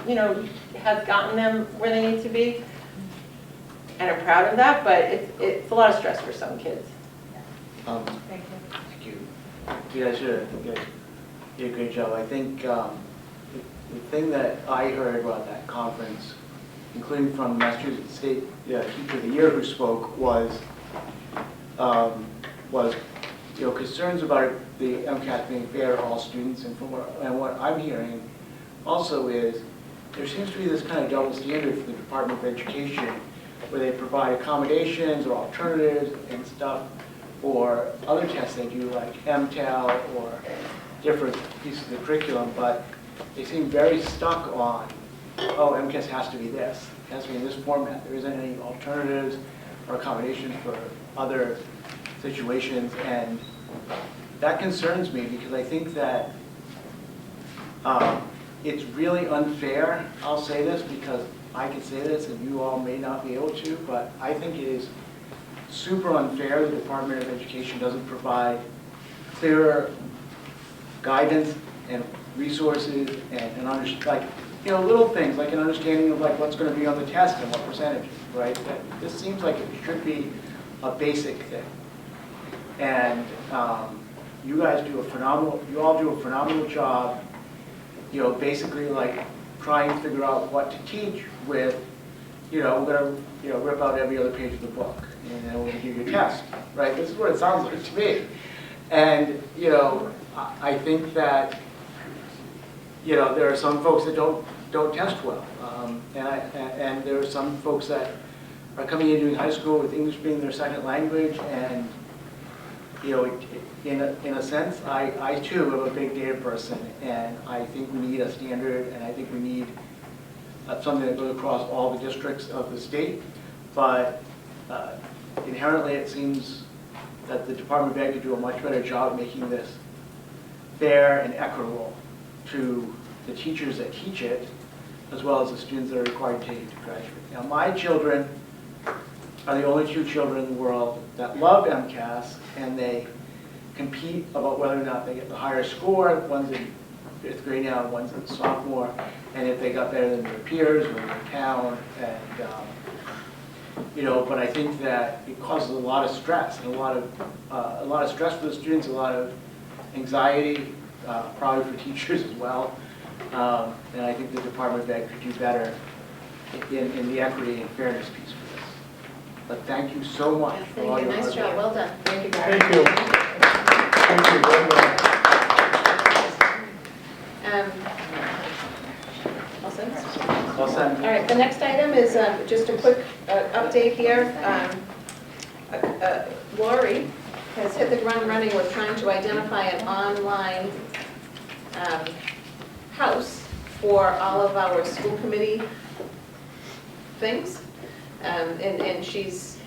has gotten them where they need to be. And I'm proud of that, but it's a lot of stress for some kids. Thank you. Thank you. You guys did a great job. I think the thing that I heard about that conference, including from Massachusetts State Teacher of the Year who spoke, was concerns about the MCAS being fair to all students, and what I'm hearing also is there seems to be this kind of double standard for the Department of Education, where they provide accommodations or alternatives and stuff for other tests they do, like MTEL or different pieces of the curriculum, but they seem very stuck on, oh, MCAS has to be this. It has to be in this format. There isn't any alternatives or accommodations for other situations, and that concerns me, because I think that it's really unfair. I'll say this because I can say this and you all may not be able to, but I think it is super unfair the Department of Education doesn't provide clearer guidance and resources and little things like an understanding of what's going to be on the test and what percentages, right? This seems like it should be a basic thing. And you guys do you all do a phenomenal job, basically trying to figure out what to teach with, we're going to rip out every other page of the book and then we're going to give you a test, right? This is what it sounds like to me. And, I think that, there are some folks that don't test well. And there are some folks that are coming in doing high school with English being their second language, and in a sense, I too am a big data person, and I think we need a standard, and I think we need something that goes across all the districts of the state. But inherently, it seems that the Department of Ed could do a much better job making this fair and equitable to the teachers that teach it, as well as the students that are required to take it to graduate. Now, my children are the only 2 children in the world that love MCAS, and they compete about whether or not they get the higher score. One's in 5th grade now, one's in sophomore, and if they got better than their peers or their town. And but I think that it causes a lot of stress and a lot of stress for the students, a lot of anxiety, probably for teachers as well. And I think the Department of Ed could do better in the equity and fairness piece for this. But thank you so much for all Thank you, your nice hard job, work. well done. Thank you, Barry. Thank you. Thank you very much. All set? All set. All right, the next item is just a quick update here. Lori has hit the ground running with trying to identify an online house for all of our school committee things. And she's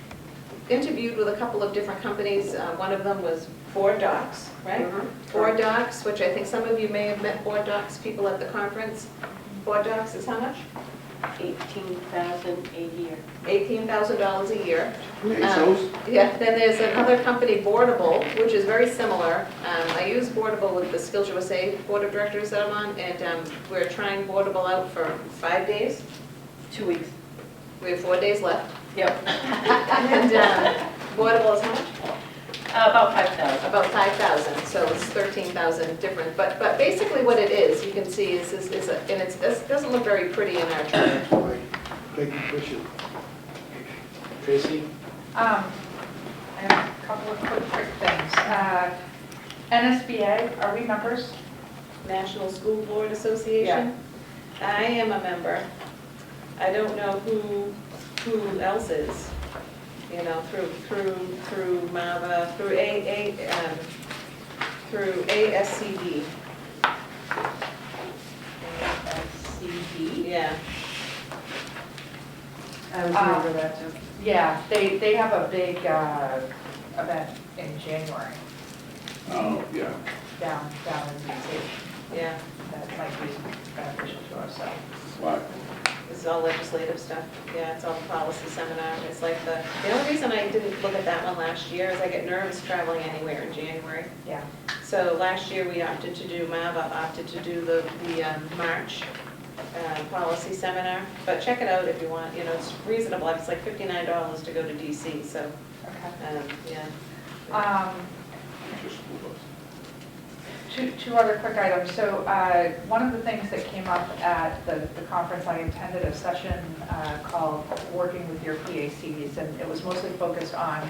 interviewed with a couple of different companies. One of them was Board Docs, right? Board Docs, which I think some of you may have met Board Docs people at the conference. Board Docs is how much? $18,000 a year. $18,000 a year. Pesos? Yeah, then there's another company, Boardable, which is very similar. I use Boardable with the Skills USA Board of Directors that I'm on, and we're trying Boardable out for 5 days. 2 weeks. We have 4 days left. Yep. And Boardable is how much? About 5,000. About 5,000, so it's 13,000 different. But basically what it is, you can see, is and it doesn't look very pretty in our chart. Thank you, Bishop. Tracy? I have a couple of quick things. NSBA, are we members? National School Board Association. I am a member. I don't know who else is, through MAVA, through through ASCD. ASCD? Yeah. I was remember that too. Yeah, they have a big event in January Oh, yeah. down in DC. Yeah, That might be beneficial to us, so. What? this is all legislative stuff. Yeah, it's all policy seminar. It's like the only reason I didn't look at that one last year is I get nervous traveling anywhere in January. Yeah. So last year we opted to do, MAVA opted to do the March policy seminar. But check it out if you want, it's reasonable. It's like $59 to go to DC, so, Okay. yeah. Two other quick items. So one of the things that came up at the conference, I attended a session called Working with Your PACs, and it was mostly focused on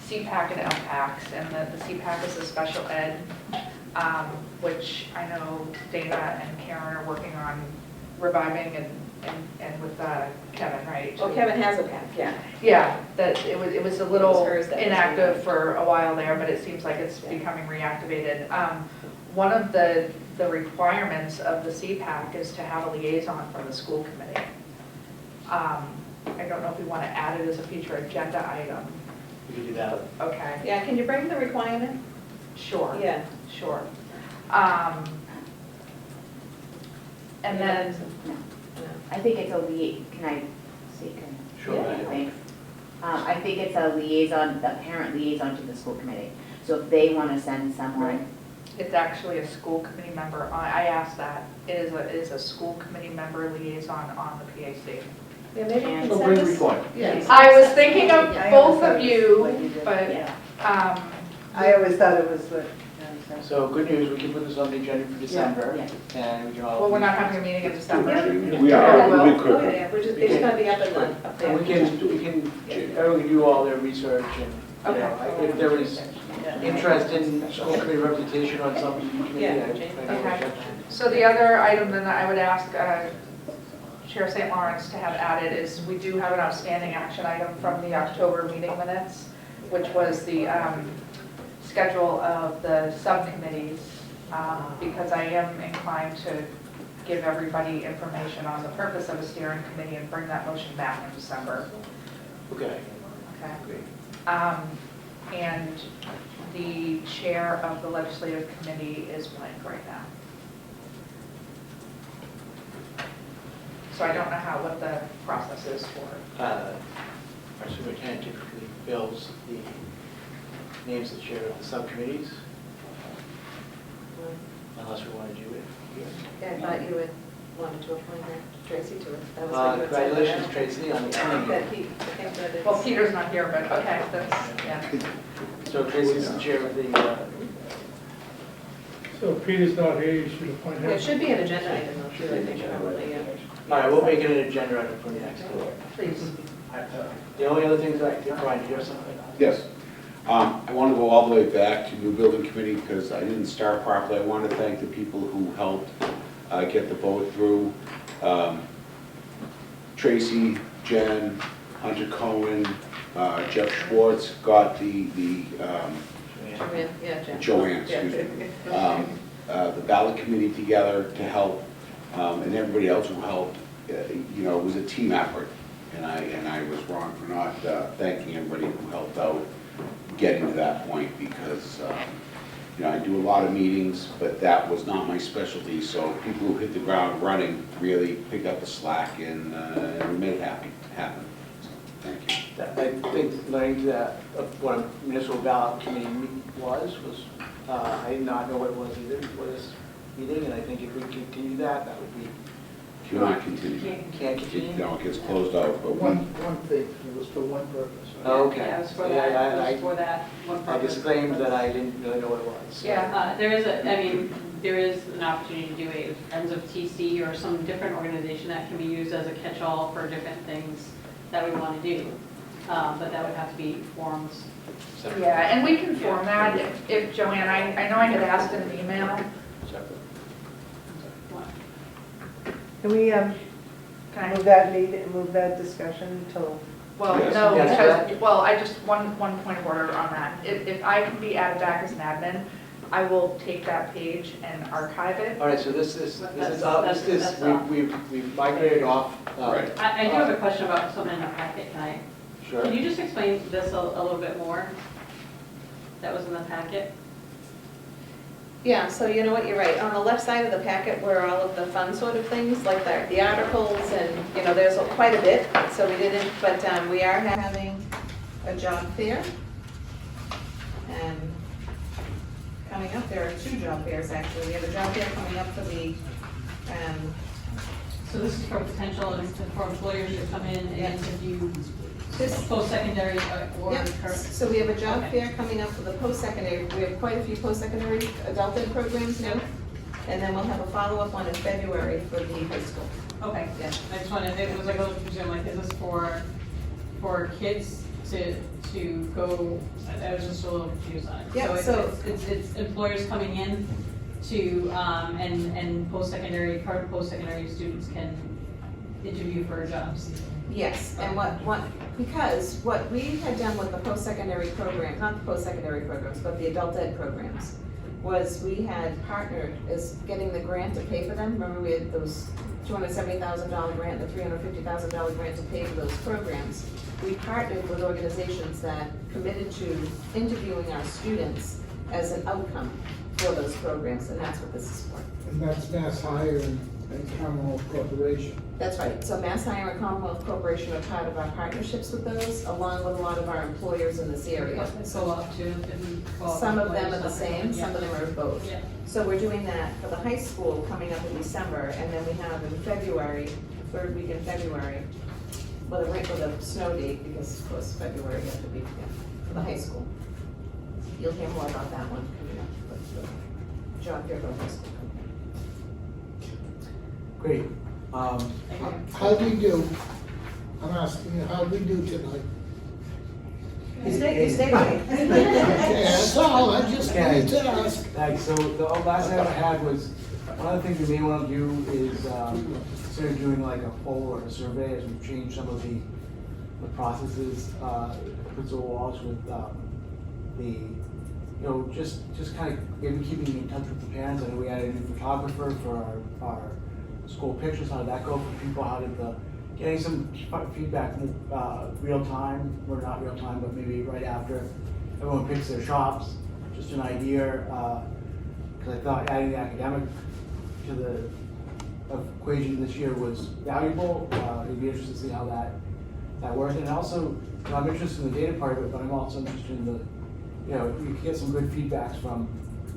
CPAC and LPACs, and the CPAC is a special ed, which I know Dana and Karen are working on reviving, and with Kevin, right? Oh, Kevin has a PAC, yeah. Yeah, that it was a little It was hers that was inactive for a while there, but it seems like it's becoming reactivated. One of the requirements of the CPAC is to have a liaison from the school committee. I don't know if we want to add it as a future agenda item. We can do that. Okay. Yeah, can you bring the requirement? Sure. Yeah. Sure. And then, I think it's a can I see? Sure. Yeah. Thanks. I think it's a liaison, the parent liaison to the school committee. So if they want to send someone. it's actually a school committee member. I asked that. It is a school committee member liaison on the PAC. Yeah, maybe you can So send bring the us. report. Yes. I was thinking of I both always of thought it you, was like you did. but, Yeah. I always thought it was what. So good news, we can put this on the agenda for December, Yeah. and we can all. well, we're not having a meeting in December. We are, Yeah, we'll be Oh, quicker. yeah, it's gonna be up there. And we can, everyone can do all their research, and, if there was interest in school committee representation on some committee, Yeah, I'd Jane. make a Okay. suggestion. So the other item then that I would ask Chair St. Lawrence to have added is we do have an outstanding action item from the October meeting minutes, which was the schedule of the subcommittees, because I am inclined to give everybody information on the purpose of a steering committee and bring that motion back in December. Okay. Okay. Great. And the chair of the legislative committee is blank right now. So I don't know what the process is for. Our superintendent typically fills the names of the chair of the subcommittees, unless we want to do it here. Yeah, I thought you had wanted to appoint Tracy to it. That was what you had said. Congratulations, Tracy, on I think the that he, I think that it's. Well, Peter's not here, but okay, that's, yeah. So Tracy's the chair of the, So if Peter's not here, you should appoint him. It should be an agenda item though, too, I think, probably, yeah. all right, we'll make it an agenda item for the next one. Please. The only other things I did, Brian, do you have something? Yes. I want to go all the way back to new building committee because I didn't start properly. I want to thank the people who helped get the vote through. Tracy, Jen, Hunter Cohen, Jeff Schwartz got the Joanne, excuse me. The ballot committee together to help, and everybody else who helped. You know, it was a team effort, and I was wrong for not thanking everybody who helped out getting to that point because you know, I do a lot of meetings, but that was not my specialty. So people who hit the ground running really pick up the slack and made it happen. So, thank you. I think learning that what a municipal ballot committee was I did not know what it was either before this meeting, and I think if we continue that, that would be. Cannot continue. Can't continue? No, it gets closed out, but One thing, it was for one purpose. Right? Okay. Yeah, it was for Yeah, that, it was for that one I purpose. disclaimed that I didn't really know what it was. so. Yeah. There is there is an opportunity to do a Friends of TC or some different organization that can be used as a catch-all for different things that we want to do. But that would have to be forms. Yeah, and we can form that if Joanne, I know I had asked in an email. Separate. Can we move that discussion till? Well, Yes. no, Yes. because, well, I just, one point of order on that. If I can be added back as an admin, I will take that page and archive it. All right, so That's off. we've migrated off. Right. I do have a question about something in the packet. Sure. Can you just explain this a little bit more? That was in the packet? Yeah, so you know what, you're right. On the left side of the packet were all of the fun sort of things, like the articles and, you know, there's quite a bit. So we didn't, but we are having a job fair. And coming up, there are 2 job fairs actually. We have a job fair coming up for the, So this is for potential, for employers to come in Yeah. and interview this, post-secondary or Yep. current. So we have a job Okay. fair coming up for the post-secondary. We have quite a few post-secondary adult ed programs now. And then we'll have a follow-up one in February for the high school. Okay, Yeah. I just wanted, it was like a little confusing, like, is this for kids to go, I was just a little confused on it. Yeah, It's employers coming in to, and current post-secondary students can interview for jobs. Yes, and because what we had done with the post-secondary programs, not the post-secondary programs, but the adult ed programs, was we had partnered as getting the grant to pay for them. Remember, we had those $270,000 grant, the $350,000 grant to pay for those programs. We partnered with organizations that committed to interviewing our students as an outcome for those programs, and that's what this is for. And that's Mass Hire and Commonwealth Corporation. That's right. So Mass Hire and Commonwealth Corporation are part of our partnerships with those, along with a lot of our employers in this area. So up to, Some of them are the same, some of them are both. Yeah. So we're doing that for the high school coming up in December, and then we have in February, 3rd week in February, with a snow date, because of course February you have to be, for the high school. You'll hear more about that one coming up, but the job fair for the high school. Great. How'd we do? I'm asking you, how'd we do tonight? You stay right. Okay, that's all, I just need to ask. Like, so the last item I had was, one of the things we may want to do is consider doing like a poll or a survey as we change some of the processes, principal walls with the you know, just kind of maybe keeping in touch with the parents. I know we had a new photographer for our school pictures. How did that go for people? How did getting some feedback real time, or not real time, but maybe right after everyone picks their shops, just an idea. Because I thought adding the academic to the equation this year was valuable. It'd be interesting to see how that works. And also, you know, I'm interested in the data part of it, but I'm also interested in the, you know, you can get some good feedbacks from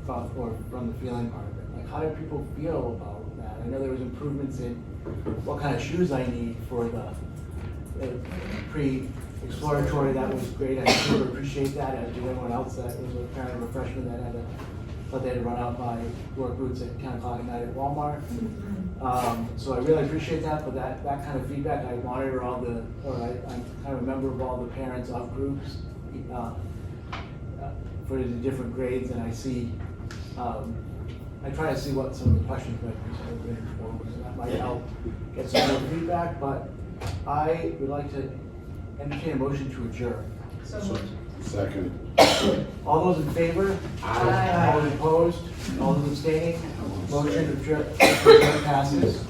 the feeling part of it. Like, how do people feel about that? I know there was improvements in what kind of shoes I need for the pre-exploratory. That was great. I sort of appreciate that, as did everyone else that was a parent of a freshman that thought they had to run out by work boots at 10 o'clock at night at Walmart. So I really appreciate that, but that kind of feedback, I monitor I'm kind of a member of all the parents of groups for the different grades, and I see, I try to see what some of the questions might be, so that might help get some more feedback, but I would like to entertain a motion to adjourn. So moved. Second. All those in favor? Aye. All those opposed? All those abstaining? Motion to adjourn passes.